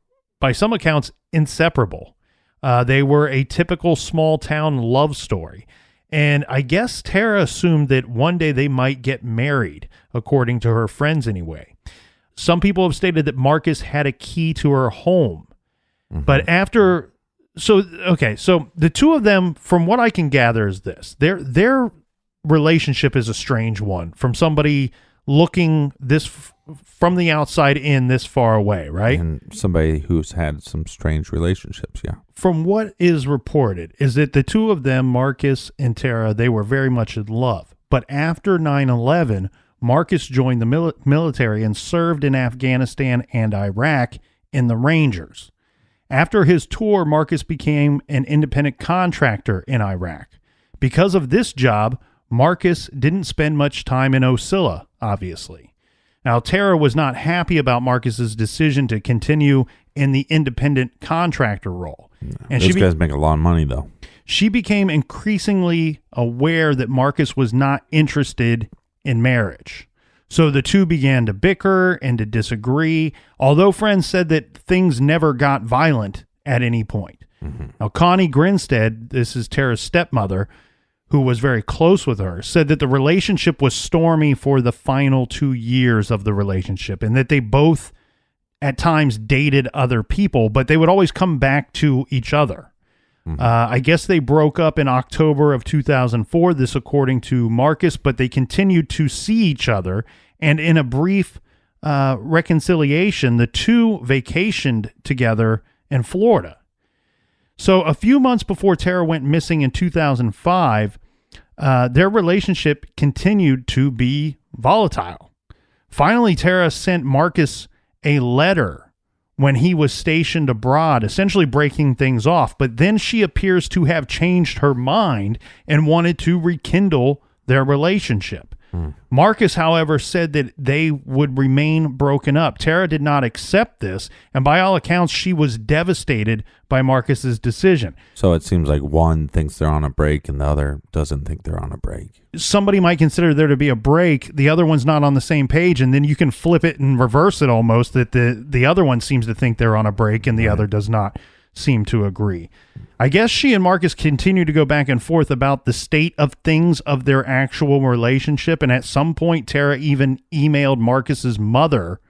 by some accounts, inseparable. They were a typical small town love story. And I guess Tara assumed that one day they might get married, according to her friends anyway. Some people have stated that Marcus had a key to her home. But so the two of them, from what I can gather, is this. Their relationship is a strange one from somebody looking from the outside in this far away, right? And somebody who's had some strange relationships, yeah. From what is reported is that the two of them, Marcus and Tara, they were very much in love. But after 9/11, Marcus joined the military and served in Afghanistan and Iraq in the Rangers. After his tour, Marcus became an independent contractor in Iraq. Because of this job, Marcus didn't spend much time in Ocilla, obviously. Now, Tara was not happy about Marcus's decision to continue in the independent contractor role. And those guys make a lot of money, though. She became increasingly aware that Marcus was not interested in marriage. So the two began to bicker and to disagree, although friends said that things never got violent at any point. Now, Connie Grinstead, this is Tara's stepmother, who was very close with her, said that the relationship was stormy for the final 2 years of the relationship and that they both at times dated other people, but they would always come back to each other. I guess they broke up in October of 2004, this according to Marcus, but they continued to see each other, and in a brief reconciliation, the two vacationed together in Florida. So a few months before Tara went missing in 2005, their relationship continued to be volatile. Finally, Tara sent Marcus a letter when he was stationed abroad, essentially breaking things off. But then she appears to have changed her mind and wanted to rekindle their relationship. Marcus, however, said that they would remain broken up. Tara did not accept this, and by all accounts, she was devastated by Marcus's decision. So it seems like one thinks they're on a break and the other doesn't think they're on a break. Somebody might consider there to be a break. The other one's not on the same page, and then you can flip it and reverse it almost, that the other one seems to think they're on a break and the other does not seem to agree. I guess she and Marcus continue to go back and forth about the state of things of their actual relationship, and at some point Tara even emailed Marcus's mother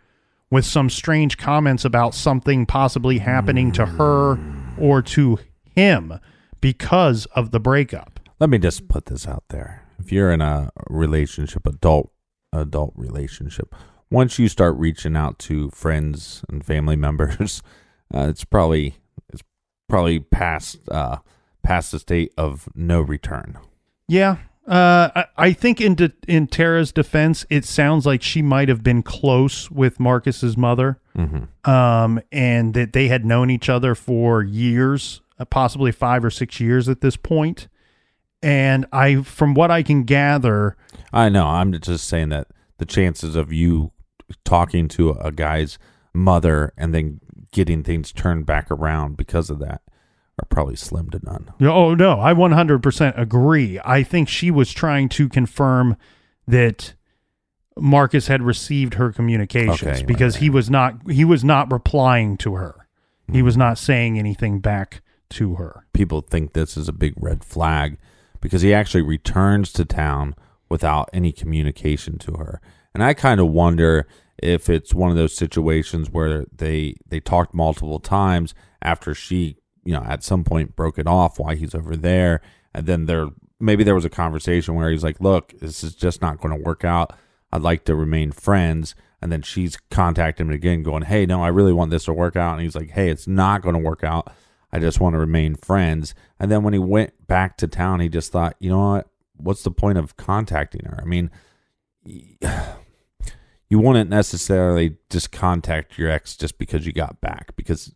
with some strange comments about something possibly happening to her or to him because of the breakup. Let me just put this out there. If you're in a relationship, adult relationship, once you start reaching out to friends and family members, it's probably past the state of no return. Yeah. I think in Tara's defense, it sounds like she might have been close with Marcus's mother, and that they had known each other for years, possibly 5 or 6 years at this point. And from what I can gather, I know, I'm just saying that the chances of you talking to a guy's mother and then getting things turned back around because of that are probably slim to none. Oh, no, I 100% agree. I think she was trying to confirm that Marcus had received her communications because he was not replying to her. He was not saying anything back to her. People think this is a big red flag because he actually returns to town without any communication to her. And I kind of wonder if it's one of those situations where they talked multiple times after she, at some point broke it off while he's over there. And then maybe there was a conversation where he's like, look, this is just not going to work out. I'd like to remain friends. And then she's contacting him again going, hey, no, I really want this to work out. And he's like, hey, it's not going to work out. I just want to remain friends. And then when he went back to town, he just thought, you know what? What's the point of contacting her? I mean, you wouldn't necessarily just contact your ex just because you got back, because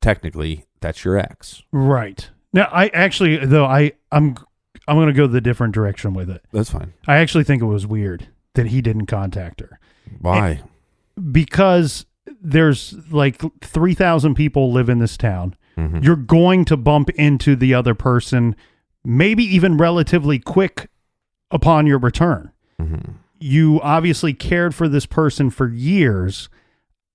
technically that's your ex. Right. Now, I'm going to go the different direction with it. That's fine. I actually think it was weird that he didn't contact her. Why? Because there's like 3,000 people live in this town. Mm-hmm. You're going to bump into the other person, maybe even relatively quick upon your return. Mm-hmm. You obviously cared for this person for years.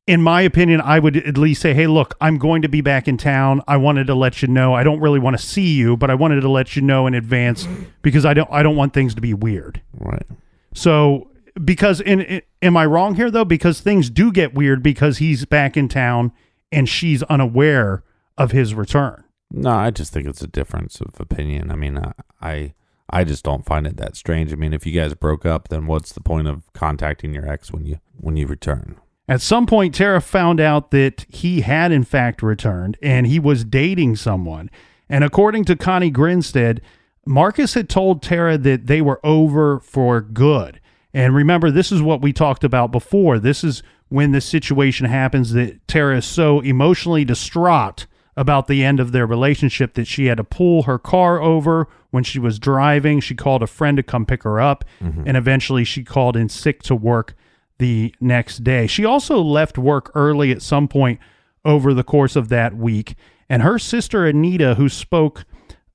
In my opinion, I would at least say, hey, look, I'm going to be back in town. I wanted to let you know. I don't really want to see you, but I wanted to let you know in advance because I don't want things to be weird. Right. So, because am I wrong here though? Because things do get weird because he's back in town and she's unaware of his return. No, I just think it's a difference of opinion. I mean, I just don't find it that strange. I mean, if you guys broke up, then what's the point of contacting your ex when you return? At some point, Tara found out that he had in fact returned and he was dating someone. And according to Connie Grinstead, Marcus had told Tara that they were over for good. And remember, this is what we talked about before. This is when the situation happens that Tara is so emotionally distraught about the end of their relationship that she had to pull her car over when she was driving. She called a friend to come pick her up, and eventually she called in sick to work the next day. She also left work early at some point over the course of that week, and her sister Anita, who spoke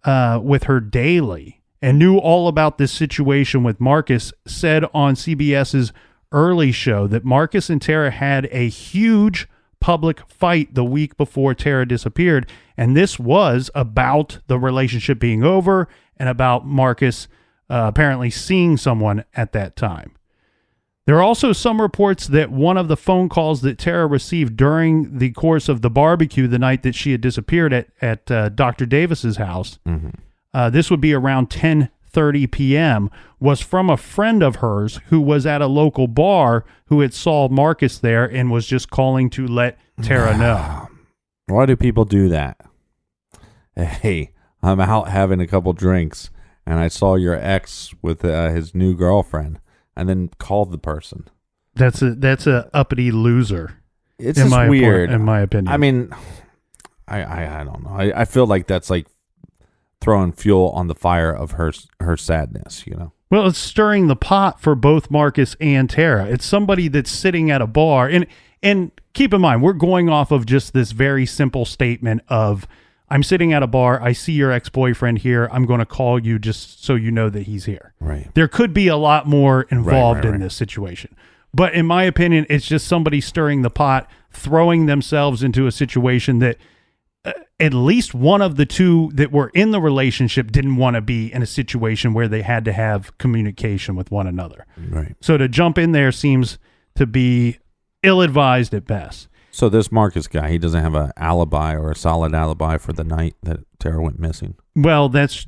with her daily and knew all about this situation with Marcus, said on CBS's early show that Marcus and Tara had a huge public fight the week before Tara disappeared, and this was about the relationship being over and about Marcus apparently seeing someone at that time. There are also some reports that one of the phone calls that Tara received during the course of the barbecue the night that she had disappeared at Dr. Davis's house, this would be around 10:30 p.m., was from a friend of hers who was at a local bar who had saw Marcus there and was just calling to let Tara know. Why do people do that? Hey, I'm out having a couple drinks and I saw your ex with his new girlfriend, and then called the person. That's a uppity loser. It's just weird, in my opinion. I mean, I don't know. I feel like that's like throwing fuel on the fire of her sadness, you know? Well, it's stirring the pot for both Marcus and Tara. It's somebody that's sitting at a bar. And keep in mind, we're going off of just this very simple statement of, I'm sitting at a bar, I see your ex-boyfriend here, I'm going to call you just so you know that he's here. Right. There could be a lot more involved right. in this situation. But in my opinion, it's just somebody stirring the pot, throwing themselves into a situation that at least one of the two that were in the relationship didn't want to be in a situation where they had to have communication with one another. Right. So to jump in there seems to be ill-advised at best. So this Marcus guy, he doesn't have an alibi or a solid alibi for the night that Tara went missing. Well, that's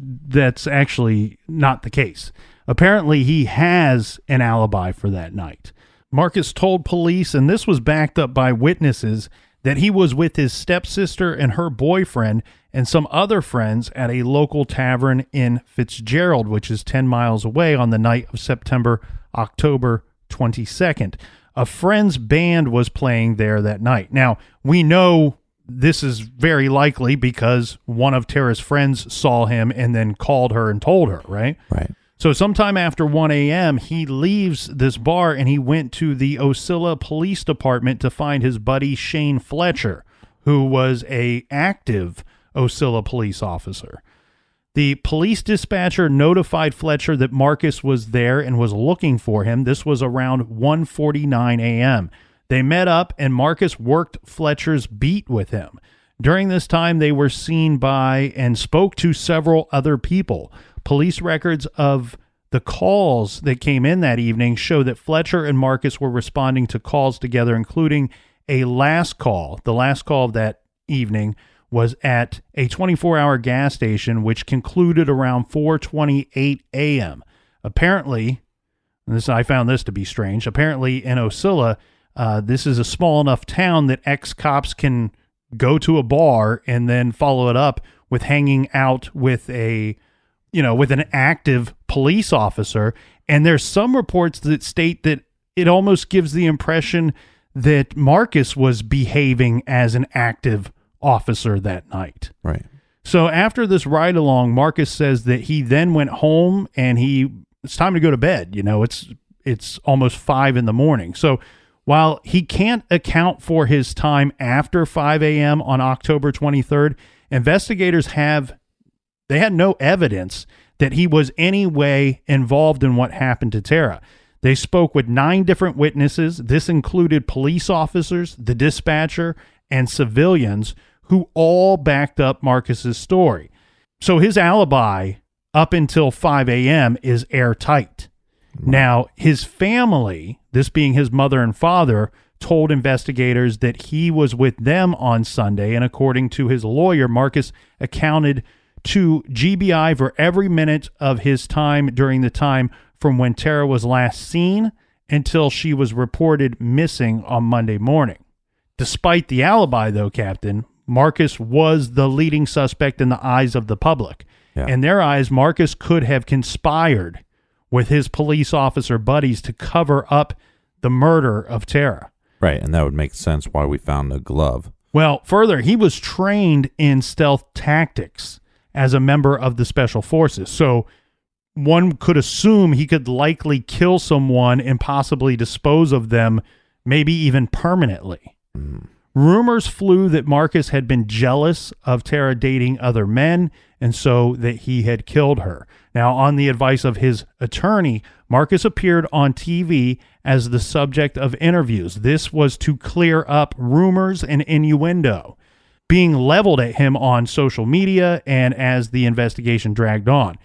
actually not the case. Apparently, he has an alibi for that night. Marcus told police, and this was backed up by witnesses, that he was with his stepsister and her boyfriend and some other friends at a local tavern in Fitzgerald, which is 10 miles away, on the night of October 22nd. A friend's band was playing there that night. Now, we know this is very likely because one of Tara's friends saw him and then called her and told her, right? Right. So sometime after 1 a.m., he leaves this bar and he went to the Ocilla Police Department to find his buddy Shane Fletcher, who was an active Ocilla police officer. The police dispatcher notified Fletcher that Marcus was there and was looking for him. This was around 1:49 a.m. They met up and Marcus worked Fletcher's beat with him. During this time, they were seen by and spoke to several other people. Police records of the calls that came in that evening show that Fletcher and Marcus were responding to calls together, including a last call. The last call of that evening was at a 24-hour gas station, which concluded around 4:28 a.m. Apparently, I found this to be strange. Apparently, in Ocilla, this is a small enough town that ex-cops can go to a bar and then follow it up with hanging out with with an active police officer. And there's some reports that state that it almost gives the impression that Marcus was behaving as an active officer that night. Right. So after this ride along, Marcus says that he then went home and it's time to go to bed. It's almost 5 a.m. So while he can't account for his time after 5 a.m. on October 23rd, investigators had no evidence that he was any way involved in what happened to Tara. They spoke with 9 different witnesses. This included police officers, the dispatcher, and civilians who all backed up Marcus's story. So his alibi up until 5 a.m. is airtight. Now, his family, this being his mother and father, told investigators that he was with them on Sunday, and according to his lawyer, Marcus accounted to GBI for every minute of his time during the time from when Tara was last seen until she was reported missing on Monday morning. Despite the alibi, though, Captain, Marcus was the leading suspect in the eyes of the public. Yeah. In their eyes, Marcus could have conspired with his police officer buddies to cover up the murder of Tara. Right, and that would make sense why we found a glove. Well, further, he was trained in stealth tactics as a member of the Special Forces. So one could assume he could likely kill someone and possibly dispose of them, maybe even permanently. Rumors flew that Marcus had been jealous of Tara dating other men, and so that he had killed her. Now, on the advice of his attorney, Marcus appeared on TV as the subject of interviews. This was to clear up rumors and innuendo being leveled at him on social media and as the investigation dragged on.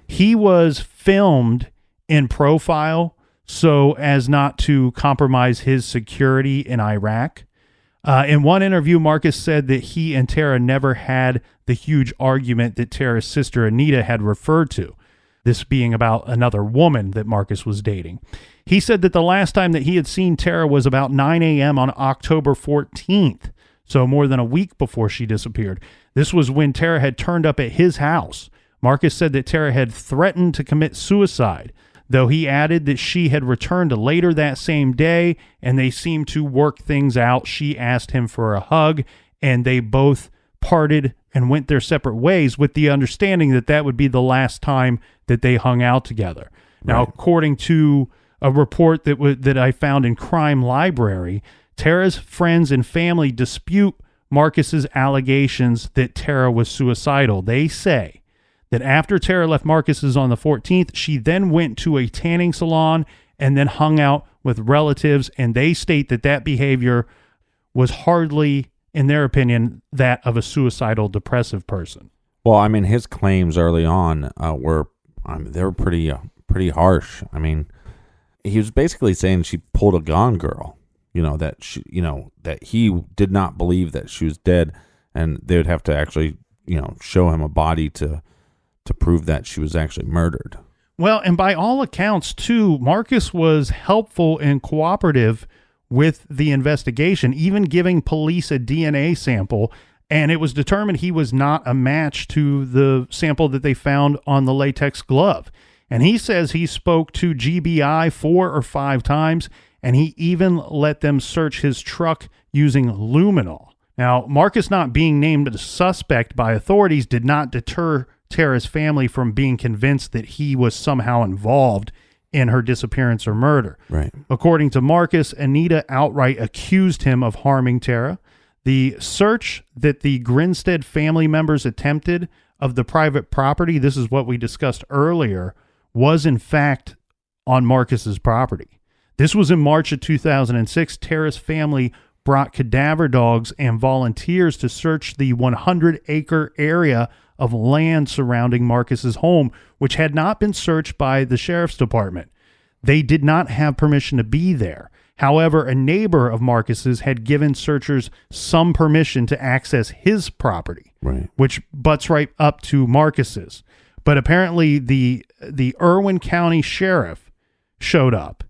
He was filmed in profile so as not to compromise his security in Iraq. In one interview, Marcus said that he and Tara never had the huge argument that Tara's sister Anita had referred to, this being about another woman that Marcus was dating. He said that the last time that he had seen Tara was about 9 a.m. on October 14th, so more than a week before she disappeared. This was when Tara had turned up at his house. Marcus said that Tara had threatened to commit suicide, though he added that she had returned later that same day and they seemed to work things out. She asked him for a hug and they both parted and went their separate ways with the understanding that that would be the last time that they hung out together. Now, according to a report that I found in Crime Library, Tara's friends and family dispute Marcus's allegations that Tara was suicidal. They say that after Tara left Marcus's on the 14th, she then went to a tanning salon and then hung out with relatives, and they state that that behavior was hardly, in their opinion, that of a suicidal depressive person. Well, I mean, his claims early on were they were pretty harsh. I mean, he was basically saying she pulled a Gone Girl. That he did not believe that she was dead, and they would have to actually, show him a body to prove that she was actually murdered. Well, and by all accounts, too, Marcus was helpful and cooperative with the investigation, even giving police a DNA sample, and it was determined he was not a match to the sample that they found on the latex glove. And he says he spoke to GBI 4 or 5 times, and he even let them search his truck using luminol. Now, Marcus not being named a suspect by authorities did not deter Tara's family from being convinced that he was somehow involved in her disappearance or murder. Right. According to Marcus, Anita outright accused him of harming Tara. The search that the Grinstead family members attempted of the private property, this is what we discussed earlier, was in fact on Marcus's property. This was in March of 2006. Tara's family brought cadaver dogs and volunteers to search the 100-acre area of land surrounding Marcus's home, which had not been searched by the sheriff's department. They did not have permission to be there. However, a neighbor of Marcus's had given searchers some permission to access his property, which butts right up to Marcus's. But apparently the Irwin County sheriff showed up,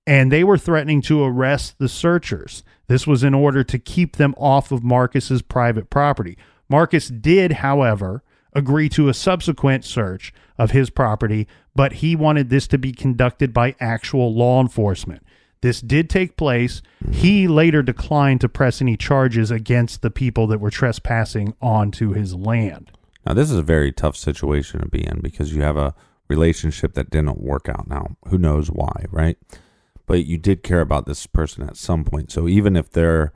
and they were threatening to arrest the searchers. This was in order to keep them off of Marcus's private property. Marcus did, however, agree to a subsequent search of his property, but he wanted this to be conducted by actual law enforcement. This did take place. He later declined to press any charges against the people that were trespassing onto his land. Now, this is a very tough situation to be in because you have a relationship that didn't work out. Now, who knows why, right? But you did care about this person at some point. So even if they're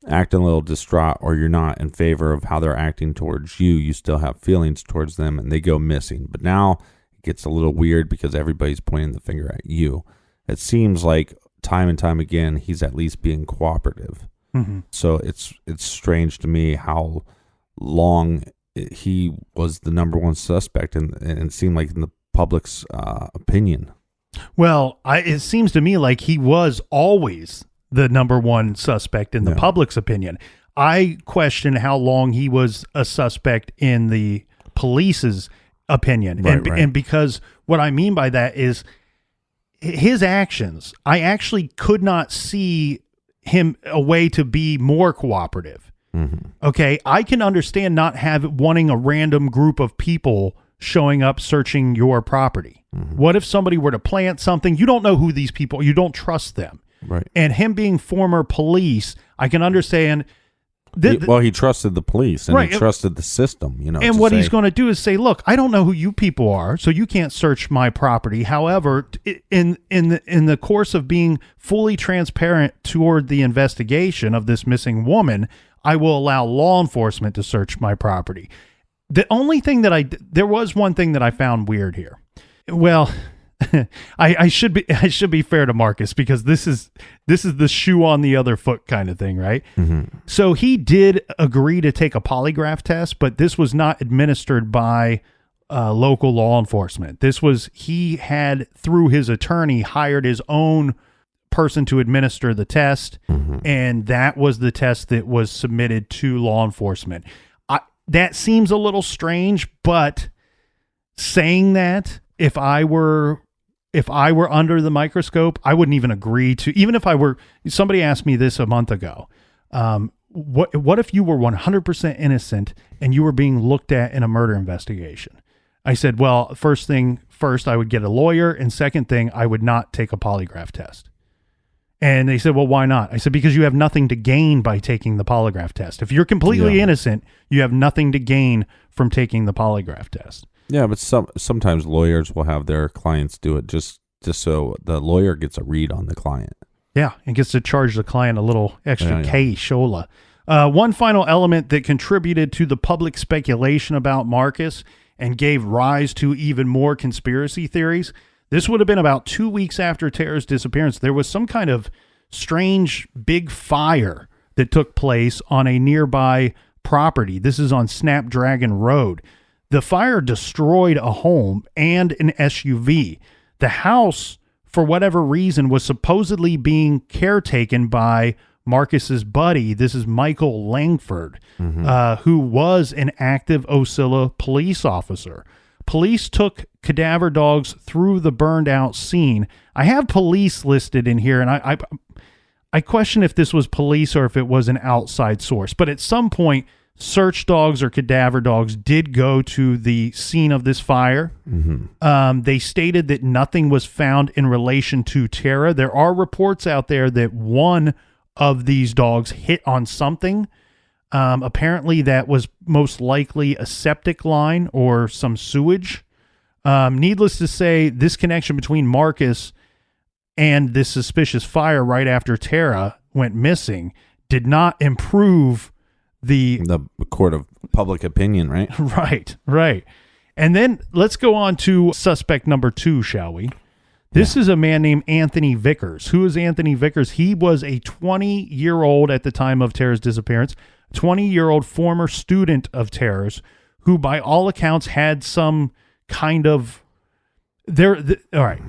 acting a little distraught or you're not in favor of how they're acting towards you, you still have feelings towards them and they go missing. But now it gets a little weird because everybody's pointing the finger at you. It seems like time and time again, he's at least being cooperative. Mm-hmm. So it's strange to me how long he was the number one suspect and it seemed like in the public's opinion. Well, it seems to me like he was always the number one suspect in the public's opinion. I question how long he was a suspect in the police's opinion. And because what I mean by that is his actions, I actually could not see him a way to be more cooperative. Mm-hmm. Okay, I can understand not wanting a random group of people showing up searching your property? What if somebody were to plant something? You don't know who these people, you don't trust them. Right. And him being former police, I can understand. He trusted the police and Right. he trusted the system, you know. And what he's going to do is say, look, I don't know who you people are, so you can't search my property. However, in the course of being fully transparent toward the investigation of this missing woman, I will allow law enforcement to search my property. The only thing there was one thing that I found weird here. Well, I should be fair to Marcus, because this is the shoe on the other foot kind of thing, right? So he did agree to take a polygraph test, but this was not administered by local law enforcement. He had, through his attorney, hired his own person to administer the test, and that was the test that was submitted to law enforcement. That seems a little strange, but saying that, if I were under the microscope, I wouldn't even agree to, even if I were, somebody asked me this a month ago. What if you were 100% innocent and you were being looked at in a murder investigation? I said, well, first, I would get a lawyer, and second thing, I would not take a polygraph test. And they said, well, why not? I said, because you have nothing to gain by taking the polygraph test. If you're completely innocent, you have nothing to gain from taking the polygraph test. Yeah, but sometimes lawyers will have their clients do it just so the lawyer gets a read on the client. Yeah, and gets to charge the client a little extra shola. One final element that contributed to the public speculation about Marcus and gave rise to even more conspiracy theories. This would have been about 2 weeks after Tara's disappearance. There was some kind of strange big fire that took place on a nearby property. This is on Snapdragon Road. The fire destroyed a home and an SUV. The house, for whatever reason, was supposedly being caretaken by Marcus's buddy. This is Michael Langford, who was an active Ocilla police officer. Police took cadaver dogs through the burned out scene. I have police listed in here, and I question if this was police or if it was an outside source. But at some point, search dogs or cadaver dogs did go to the scene of this fire. They stated that nothing was found in relation to Tara. There are reports out there that one of these dogs hit on something. Apparently that was most likely a septic line or some sewage. Needless to say, this connection between Marcus and this suspicious fire right after Tara went missing did not improve the court of public opinion, right? Right. And then let's go on to suspect number 2, shall we? This is a man named Anthony Vickers. Who is Anthony Vickers? He was a 20-year-old at the time of Tara's disappearance, 20-year-old former student of Tara's, who by all accounts had some kind of... all right,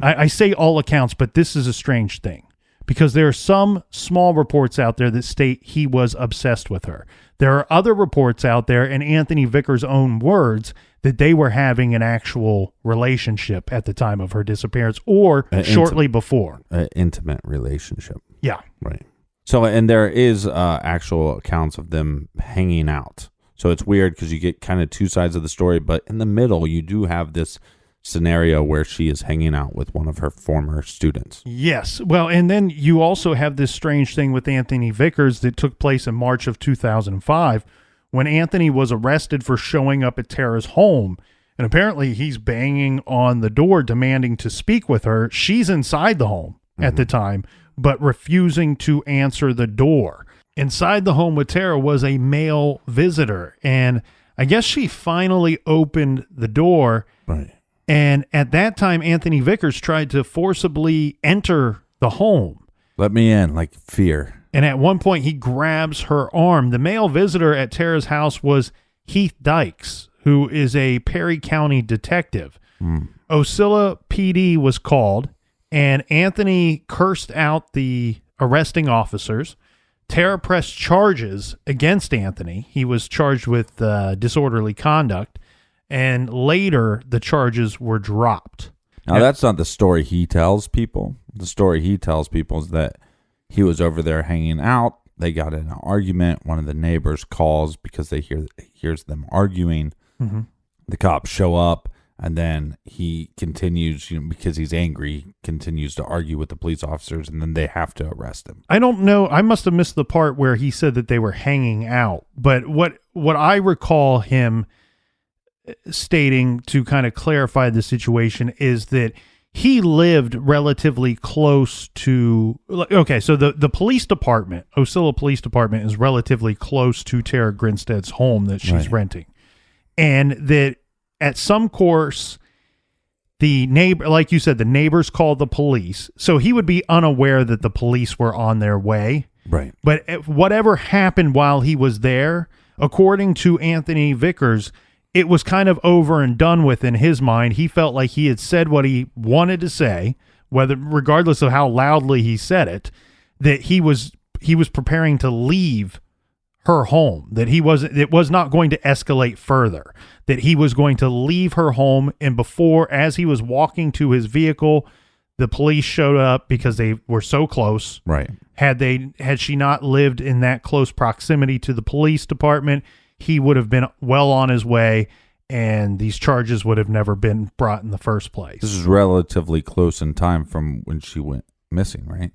I say all accounts, but this is a strange thing, because there are some small reports out there that state he was obsessed with her. There are other reports out there, in Anthony Vickers' own words, that they were having an actual relationship at the time of her disappearance or shortly before. An intimate relationship. Yeah. Right. So, and there is actual accounts of them hanging out. So it's weird because you get kind of two sides of the story, but in the middle, you do have this scenario where she is hanging out with one of her former students. Yes. Well, and then you also have this strange thing with Anthony Vickers that took place in March of 2005 when Anthony was arrested for showing up at Tara's home. And apparently he's banging on the door demanding to speak with her. She's inside the home at the time, but refusing to answer the door. Inside the home with Tara was a male visitor. And I guess she finally opened the door. Right. And at that time, Anthony Vickers tried to forcibly enter the home. Let me in, like fear. And at one point, he grabs her arm. The male visitor at Tara's house was Heath Dykes, who is a Perry County detective. Ocilla PD was called, and Anthony cursed out the arresting officers. Tara pressed charges against Anthony. He was charged with disorderly conduct. And later, the charges were dropped. Now, that's not the story he tells people. The story he tells people is that he was over there hanging out. They got in an argument. One of the neighbors calls because they hears them arguing. The cops show up, and then he continues, because he's angry, continues to argue with the police officers, and then they have to arrest him. I don't know. I must have missed the part where he said that they were hanging out. But what I recall him stating to kind of clarify the situation is that he lived relatively close to, okay, so the police department, Ocilla Police Department, is relatively close to Tara Grinstead's home that she's renting. And that at some course, the neighbor, like you said, the neighbors called the police. So he would be unaware that the police were on their way. Right. But whatever happened while he was there, according to Anthony Vickers, it was kind of over and done with in his mind. He felt like he had said what he wanted to say, regardless of how loudly he said it, that he was preparing to leave her home, that it was not going to escalate further, that he was going to leave her home. And as he was walking to his vehicle, the police showed up because they were so close. Right. Had she not lived in that close proximity to the police department, he would have been well on his way, and these charges would have never been brought in the first place. This is relatively close in time from when she went missing, right?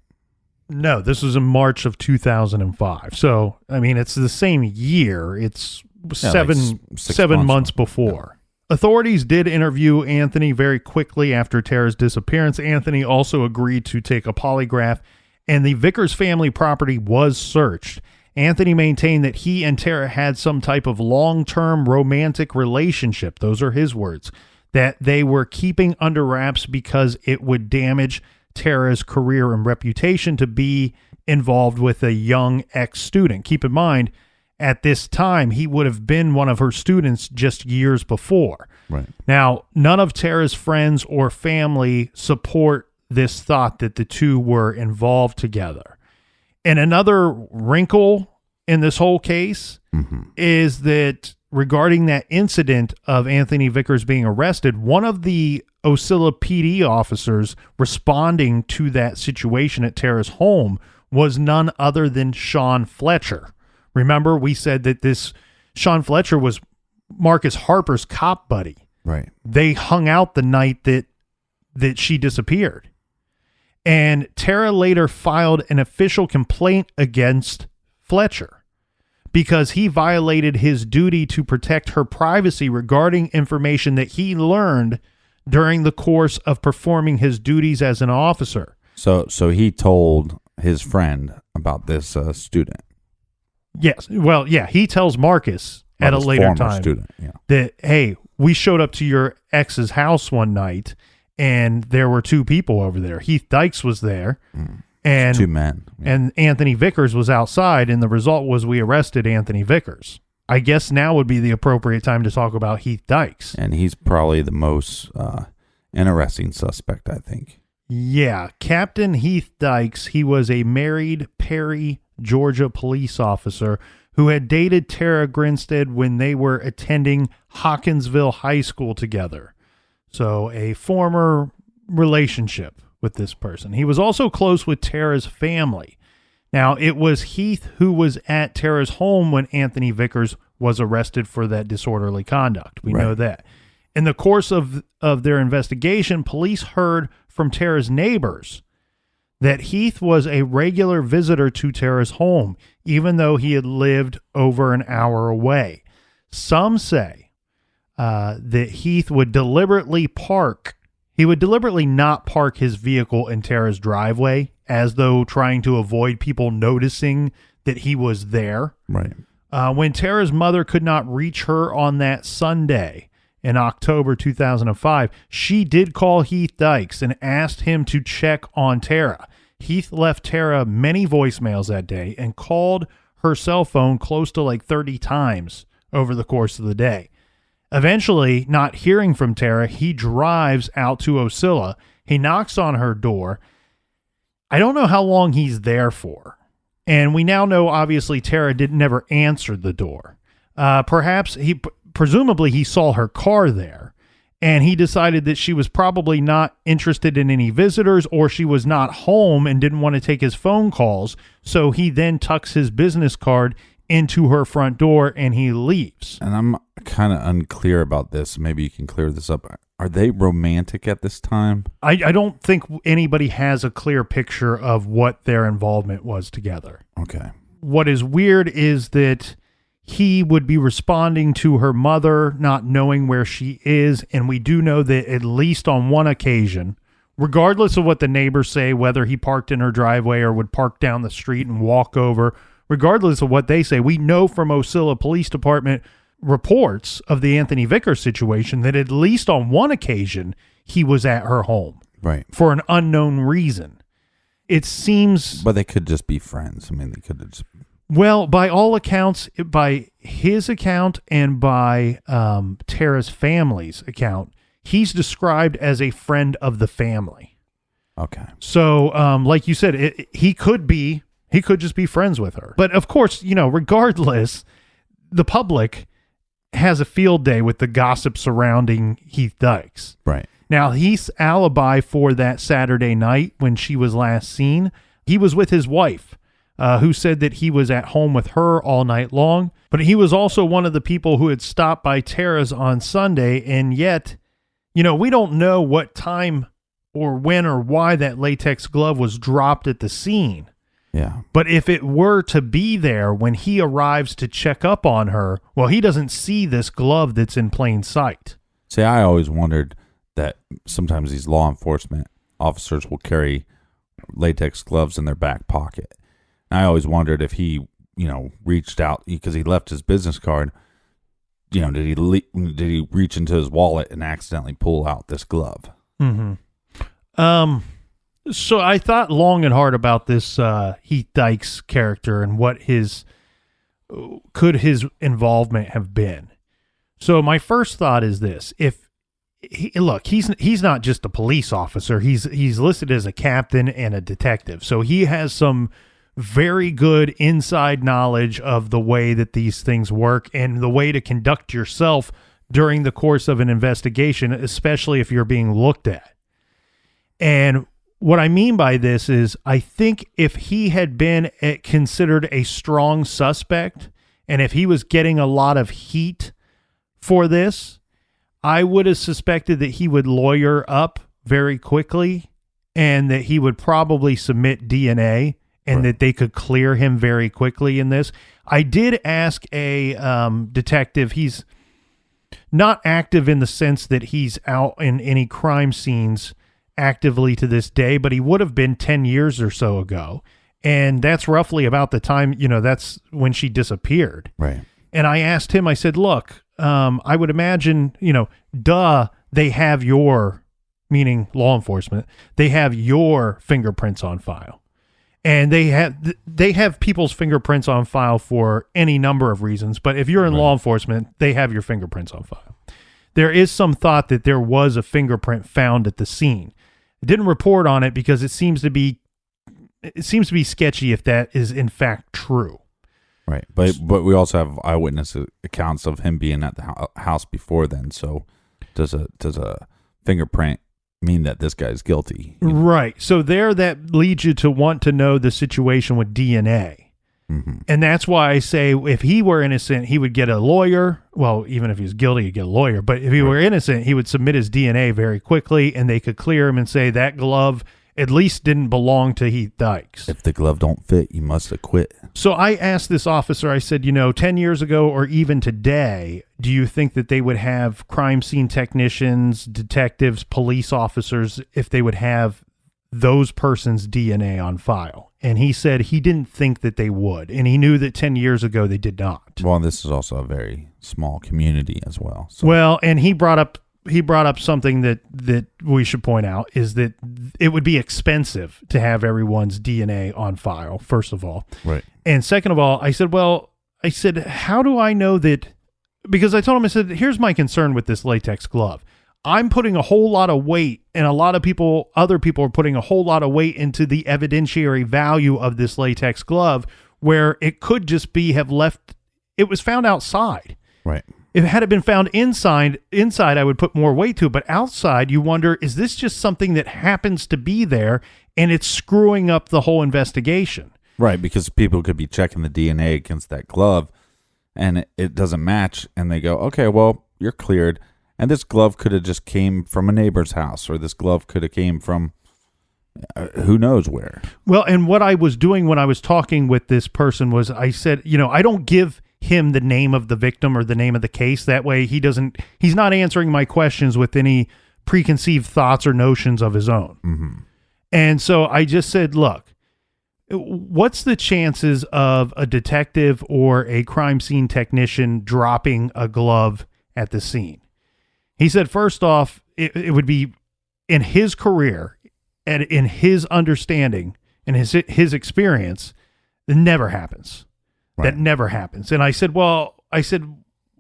No, this was in March of 2005. So, I mean, it's the same year. It's seven months before. Yeah. Authorities did interview Anthony very quickly after Tara's disappearance. Anthony also agreed to take a polygraph, and the Vickers family property was searched. Anthony maintained that he and Tara had some type of long-term romantic relationship. Those are his words, that they were keeping under wraps because it would damage Tara's career and reputation to be involved with a young ex-student. Keep in mind, at this time, he would have been one of her students just years before. Right. Now, none of Tara's friends or family support this thought that the two were involved together. And another wrinkle in this whole case is that regarding that incident of Anthony Vickers being arrested, one of the Ocilla PD officers responding to that situation at Tara's home was none other than Sean Fletcher. Remember, we said that this Sean Fletcher was Marcus Harper's cop buddy. Right. They hung out the night that she disappeared. And Tara later filed an official complaint against Fletcher because he violated his duty to protect her privacy regarding information that he learned during the course of performing his duties as an officer. So he told his friend about this student. Yes. Well, yeah, he tells Marcus at a later time that, hey, we showed up to your ex's house one night and there were two people over there. Heath Dykes was there, and two men. Yeah. And Anthony Vickers was outside, and the result was we arrested Anthony Vickers. I guess now would be the appropriate time to talk about Heath Dykes. And he's probably the most interesting suspect, I think. Yeah, Captain Heath Dykes, he was a married Perry, Georgia police officer who had dated Tara Grinstead when they were attending Hawkinsville High School together. So a former relationship with this person. He was also close with Tara's family. Now, it was Heath who was at Tara's home when Anthony Vickers was arrested for that disorderly conduct. We know that. In the course of their investigation, police heard from Tara's neighbors that Heath was a regular visitor to Tara's home, even though he had lived over an hour away. Some say that Heath would deliberately not park his vehicle in Tara's driveway, as though trying to avoid people noticing that he was there. Right. When Tara's mother could not reach her on that Sunday in October 2005, she did call Heath Dykes and asked him to check on Tara. Heath left Tara many voicemails that day and called her cell phone close to like 30 times over the course of the day. Eventually, not hearing from Tara, he drives out to Ocilla. He knocks on her door. I don't know how long he's there for. And we now know, obviously, Tara never answered the door. Presumably he saw her car there, and he decided that she was probably not interested in any visitors, or she was not home and didn't want to take his phone calls. So he then tucks his business card into her front door, and he leaves. And I'm kind of unclear about this. Maybe you can clear this up. Are they romantic at this time? I don't think anybody has a clear picture of what their involvement was together. Okay. What is weird is that he would be responding to her mother, not knowing where she is. And we do know that at least on one occasion, regardless of what the neighbors say, whether he parked in her driveway or would park down the street and walk over, regardless of what they say, we know from Ocilla Police Department reports of the Anthony Vickers situation that at least on one occasion he was at her home. Right. For an unknown reason. It seems... But they could just be friends. I mean, they could just... Well, by all accounts, by his account and by Tara's family's account, he's described as a friend of the family. Okay. So, like you said, he could just be friends with her. But of course, regardless, the public has a field day with the gossip surrounding Heath Dykes. Right. Now, Heath's alibi for that Saturday night when she was last seen, he was with his wife, who said that he was at home with her all night long. But he was also one of the people who had stopped by Tara's on Sunday. And yet, we don't know what time or when or why that latex glove was dropped at the scene. Yeah. But if it were to be there when he arrives to check up on her, well, he doesn't see this glove that's in plain sight. See, I always wondered that sometimes these law enforcement officers will carry latex gloves in their back pocket. And I always wondered if he, reached out because he left his business card. Did he reach into his wallet and accidentally pull out this glove? Mm-hmm. So I thought long and hard about this Heath Dykes character and what his involvement have been. So my first thought is this: he's not just a police officer. He's listed as a captain and a detective. So he has some very good inside knowledge of the way that these things work and the way to conduct yourself during the course of an investigation, especially if you're being looked at. And what I mean by this is, I think if he had been considered a strong suspect, and if he was getting a lot of heat for this, I would have suspected that he would lawyer up very quickly and that he would probably submit DNA and that they could clear him very quickly in this. I did ask a detective. He's not active in the sense that he's out in any crime scenes actively to this day, but he would have been 10 years or so ago. And that's roughly about the time, that's when she disappeared. Right. And I asked him, I said, look, I would imagine, they have meaning law enforcement, they have your fingerprints on file. And they have people's fingerprints on file for any number of reasons. But if you're in law enforcement, they have your fingerprints on file. There is some thought that there was a fingerprint found at the scene. I didn't report on it because it seems to be sketchy if that is in fact true. Right. But we also have eyewitness accounts of him being at the house before then. So does a fingerprint mean that this guy's guilty? Right. So that leads you to want to know the situation with DNA. Mm-hmm. And that's why I say if he were innocent, he would get a lawyer. Well, even if he was guilty, he'd get a lawyer. But if he were innocent, he would submit his DNA very quickly and they could clear him and say that glove at least didn't belong to Heath Dykes. If the glove don't fit, you must acquit. So I asked this officer, I said, 10 years ago or even today, do you think that they would have crime scene technicians, detectives, police officers, if they would have those persons' DNA on file? And he said he didn't think that they would. And he knew that 10 years ago they did not. Well, this is also a very small community as well. So. Well, and he brought up something that we should point out is that it would be expensive to have everyone's DNA on file, first of all. Right. And second of all, I said, how do I know that? Because I told him, I said, here's my concern with this latex glove. I'm putting a whole lot of weight, and a lot of other people are putting a whole lot of weight into the evidentiary value of this latex glove, where it could just it was found outside. Right. If it had been found inside, I would put more weight to it. But outside, you wonder, is this just something that happens to be there and it's screwing up the whole investigation? Right, because people could be checking the DNA against that glove, and it doesn't match, and they go, okay, well, you're cleared. And this glove could have just came from a neighbor's house, or this glove could have came from who knows where. Well, and what I was doing when I was talking with this person was I said, I don't give him the name of the victim or the name of the case. That way he's not answering my questions with any preconceived thoughts or notions of his own. Mm-hmm. And so I just said, look, what's the chances of a detective or a crime scene technician dropping a glove at the scene? He said, first off, it would be in his career and in his understanding and his experience, it never happens. Right. That never happens. And I said,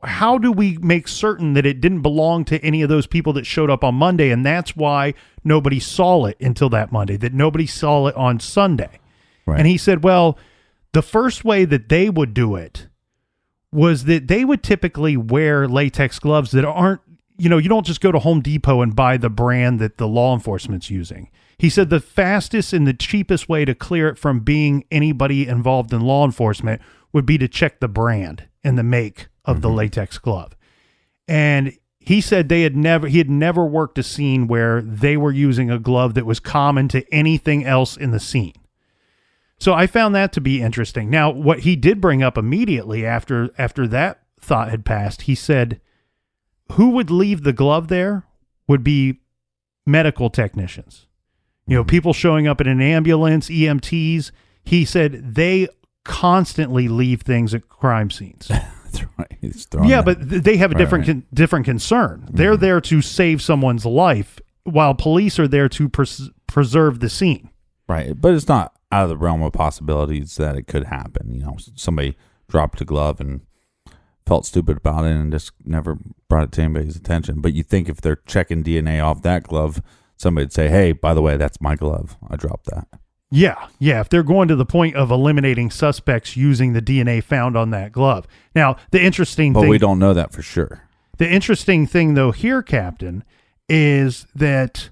how do we make certain that it didn't belong to any of those people that showed up on Monday? And that's why nobody saw it until that Monday, that nobody saw it on Sunday. Right. And he said, well, the first way that they would do it was that they would typically wear latex gloves that aren't, you don't just go to Home Depot and buy the brand that the law enforcement's using. He said the fastest and the cheapest way to clear it from being anybody involved in law enforcement would be to check the brand and the make of the latex glove. And he said he had never worked a scene where they were using a glove that was common to anything else in the scene. So I found that to be interesting. Now, what he did bring up immediately after that thought had passed, he said, who would leave the glove there would be medical technicians. People showing up in an ambulance, EMTs. He said they constantly leave things at crime scenes. That's right. But they have a different concern. Mm-hmm. They're there to save someone's life, while police are there to preserve the scene. Right, but it's not out of the realm of possibilities that it could happen. Somebody dropped a glove and felt stupid about it and just never brought it to anybody's attention. But you think if they're checking DNA off that glove, somebody'd say, hey, by the way, that's my glove. I dropped that. Yeah. If they're going to the point of eliminating suspects using the DNA found on that glove. Now, the interesting thing... But we don't know that for sure. The interesting thing, though, here, Captain, is that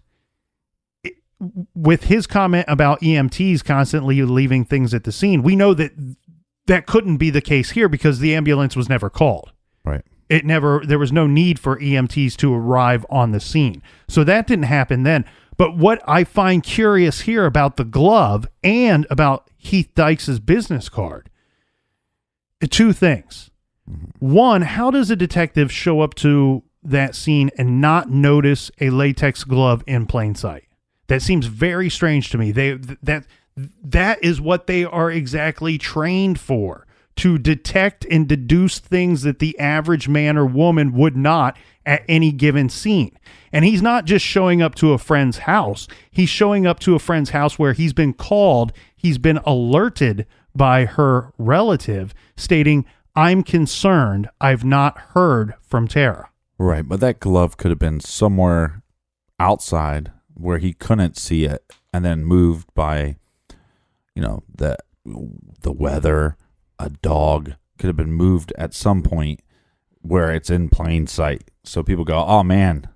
with his comment about EMTs constantly leaving things at the scene, we know that couldn't be the case here because the ambulance was never called. Right. There was no need for EMTs to arrive on the scene. So that didn't happen then. But what I find curious here about the glove and about Heath Dykes' business card, two things. One, how does a detective show up to that scene and not notice a latex glove in plain sight? That seems very strange to me. That is what they are exactly trained for, to detect and deduce things that the average man or woman would not at any given scene. And he's not just showing up to a friend's house. He's showing up to a friend's house where he's been called, he's been alerted by her relative stating, I'm concerned, I've not heard from Tara. Right, but that glove could have been somewhere outside where he couldn't see it and then moved by, the weather. A dog could have been moved at some point where it's in plain sight. So people go, oh man,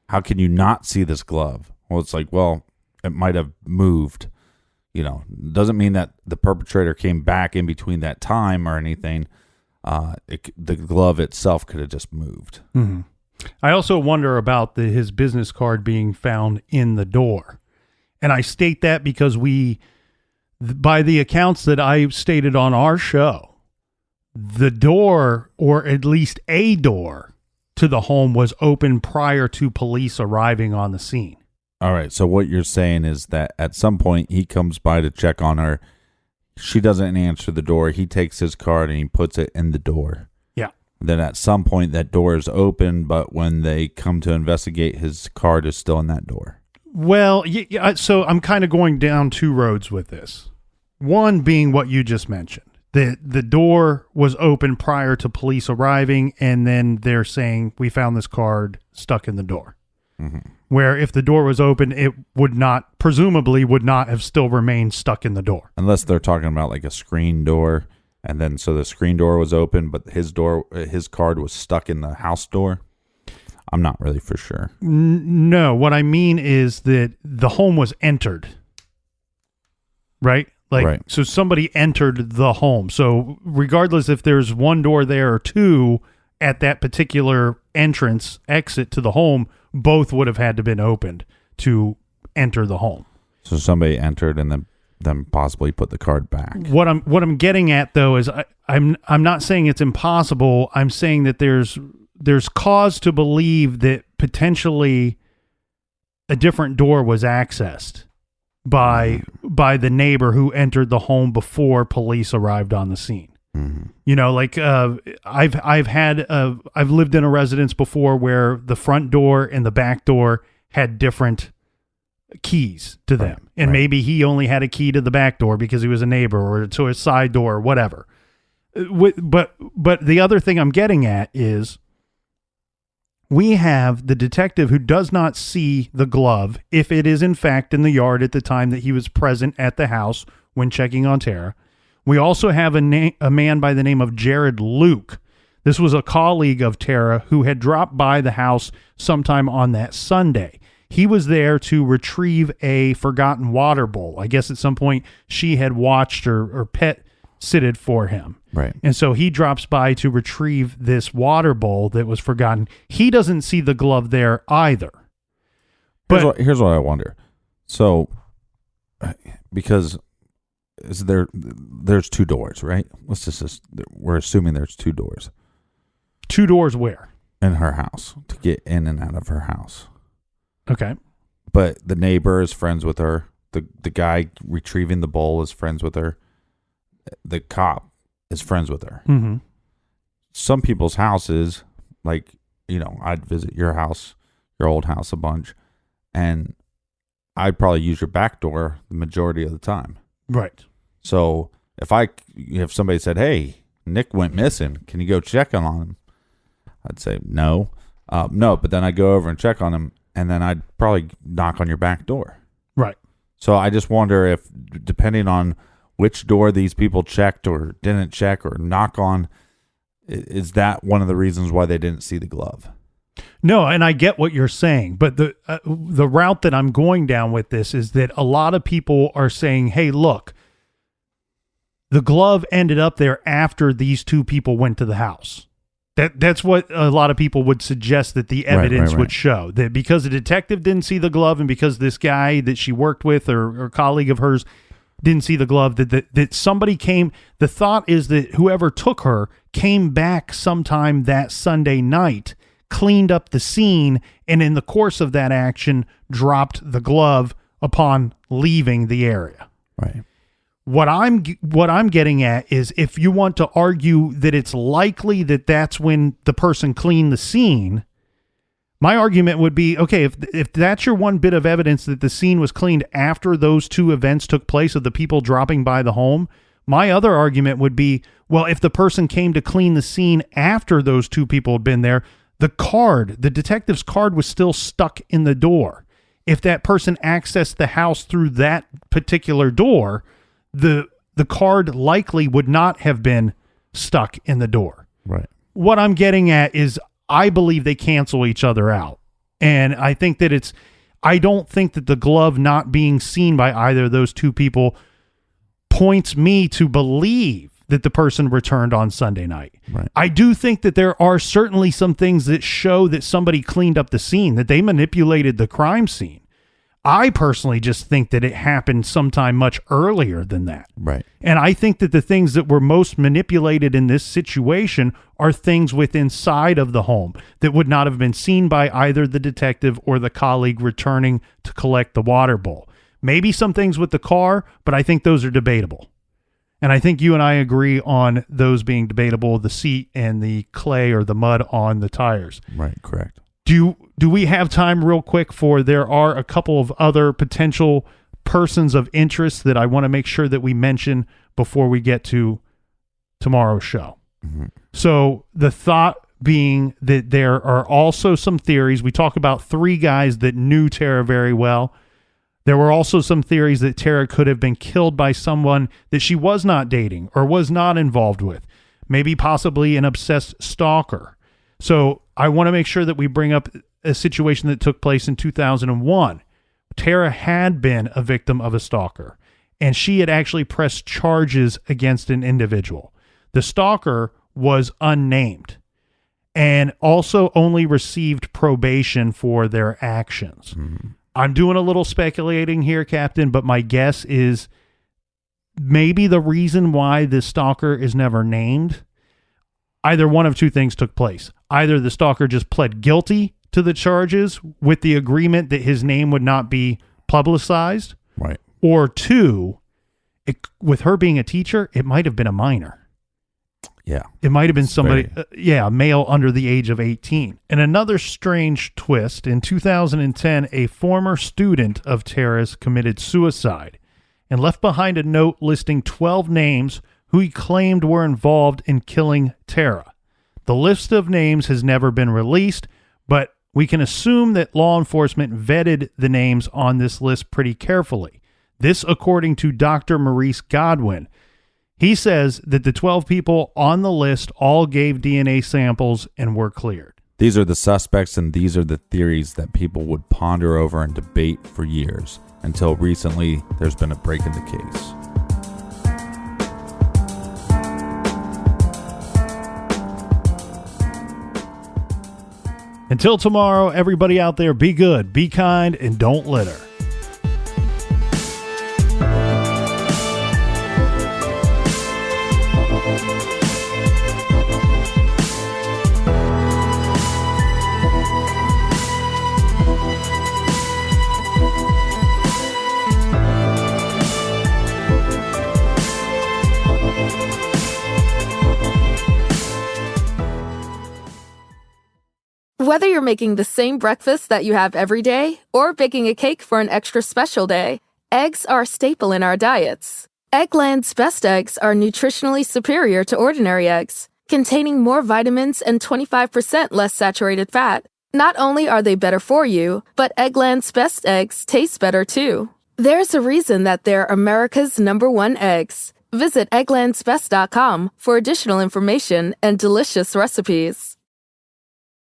how can you not see this glove? Well, it's like, well, it might have moved. Doesn't mean that the perpetrator came back in between that time or anything. The glove itself could have just moved. Mm-hmm. I also wonder about his business card being found in the door. And I state that because by the accounts that I stated on our show, the door, or at least a door to the home, was open prior to police arriving on the scene. All right. So what you're saying is that at some point he comes by to check on her. She doesn't answer the door. He takes his card and he puts it in the door. Yeah. Then at some point that door is open, but when they come to investigate, his card is still in that door. Well, yeah, so I'm kind of going down two roads with this. One being what you just mentioned. The door was open prior to police arriving, and then they're saying, we found this card stuck in the door. Mm-hmm. Where if the door was open, it presumably would not have still remained stuck in the door. Unless they're talking about like a screen door, and then so the screen door was open, but his card was stuck in the house door. I'm not really for sure. No, what I mean is that the home was entered, right? Like, Right. so somebody entered the home. So regardless if there's one door there or two at that particular exit to the home, both would have had to been opened to enter the home. So somebody entered and then possibly put the card back. What I'm getting at though is I'm not saying it's impossible. I'm saying that there's cause to believe that potentially a different door was accessed by the neighbor who entered the home before police arrived on the scene. Mm-hmm. You know, like I've lived in a residence before where the front door and the back door had different keys to them. Right, and right. maybe he only had a key to the back door because he was a neighbor, or to a side door or whatever. But the other thing I'm getting at is we have the detective who does not see the glove if it is in fact in the yard at the time that he was present at the house when checking on Tara. We also have a man by the name of Jared Luke. This was a colleague of Tara who had dropped by the house sometime on that Sunday. He was there to retrieve a forgotten water bowl. I guess at some point she had watched or pet sitted for him. Right. And so he drops by to retrieve this water bowl that was forgotten. He doesn't see the glove there either. But Here's what I wonder. So, because there's two doors, right? We're assuming there's two doors. two doors where? In her house, to get in and out of her house. Okay. But the neighbor is friends with her. The guy retrieving the bowl is friends with her. The cop is friends with her. Mm-hmm. Some people's houses, like, I'd visit your house, your old house a bunch, and I'd probably use your back door the majority of the time. Right. So if somebody said, "Hey, Nick went missing, can you go check on him?" I'd say no. No, but then I'd go over and check on him, and then I'd probably knock on your back door. Right. So I just wonder if, depending on which door these people checked or didn't check or knock on, is that one of the reasons why they didn't see the glove? No, and I get what you're saying, but the route that I'm going down with this is that a lot of people are saying, "Hey, look, the glove ended up there after these two people went to the house." That's what a lot of people would suggest that the evidence right. would show, that because the detective didn't see the glove and because this guy that she worked with or colleague of hers didn't see the glove, that somebody came. The thought is that whoever took her came back sometime that Sunday night, cleaned up the scene, and in the course of that action dropped the glove upon leaving the area. Right. What I'm getting at is, if you want to argue that it's likely that that's when the person cleaned the scene, my argument would be, okay, if that's your one bit of evidence that the scene was cleaned after those two events took place of the people dropping by the home, my other argument would be, well, if the person came to clean the scene after those two people had been there, the detective's card was still stuck in the door. If that person accessed the house through that particular door, the card likely would not have been stuck in the door. Right. What I'm getting at is, I believe they cancel each other out. And I think that I don't think that the glove not being seen by either of those two people points me to believe that the person returned on Sunday night. Right. I do think that there are certainly some things that show that somebody cleaned up the scene, that they manipulated the crime scene. I personally just think that it happened sometime much earlier than that. Right. And I think that the things that were most manipulated in this situation are things within inside of the home that would not have been seen by either the detective or the colleague returning to collect the water bowl. Maybe some things with the car, but I think those are debatable. And I think you and I agree on those being debatable, the seat and the clay or the mud on the tires. Right, correct. Do we have time real quick there are a couple of other potential persons of interest that I want to make sure that we mention before we get to tomorrow's show. Mm-hmm. So the thought being that there are also some theories. We talk about 3 guys that knew Tara very well. There were also some theories that Tara could have been killed by someone that she was not dating or was not involved with, maybe possibly an obsessed stalker. So I want to make sure that we bring up a situation that took place in 2001. Tara had been a victim of a stalker, and she had actually pressed charges against an individual. The stalker was unnamed and also only received probation for their actions. Mm-hmm. I'm doing a little speculating here, Captain, but my guess is maybe the reason why the stalker is never named, either one of two things took place. Either the stalker just pled guilty to the charges with the agreement that his name would not be publicized, Right. or two, with her being a teacher, it might have been a minor. Yeah. It might have been It's somebody, very- a male under the age of 18. And another strange twist, in 2010, a former student of Tara's committed suicide and left behind a note listing 12 names who he claimed were involved in killing Tara. The list of names has never been released, but we can assume that law enforcement vetted the names on this list pretty carefully. This according to Dr. Maurice Godwin. He says that the 12 people on the list all gave DNA samples and were cleared. These are the suspects, and these are the theories that people would ponder over and debate for years. Until recently, there's been a break in the case. Until tomorrow, everybody out there, be good, be kind, and don't litter. Whether you're making the same breakfast that you have every day or baking a cake for an extra special day, eggs are a staple in our diets. Eggland's Best Eggs are nutritionally superior to ordinary eggs, containing more vitamins and 25% less saturated fat. Not only are they better for you, but Eggland's Best Eggs taste better too. There's a reason that they're America's #1 eggs. Visit egglandsbest.com for additional information and delicious recipes.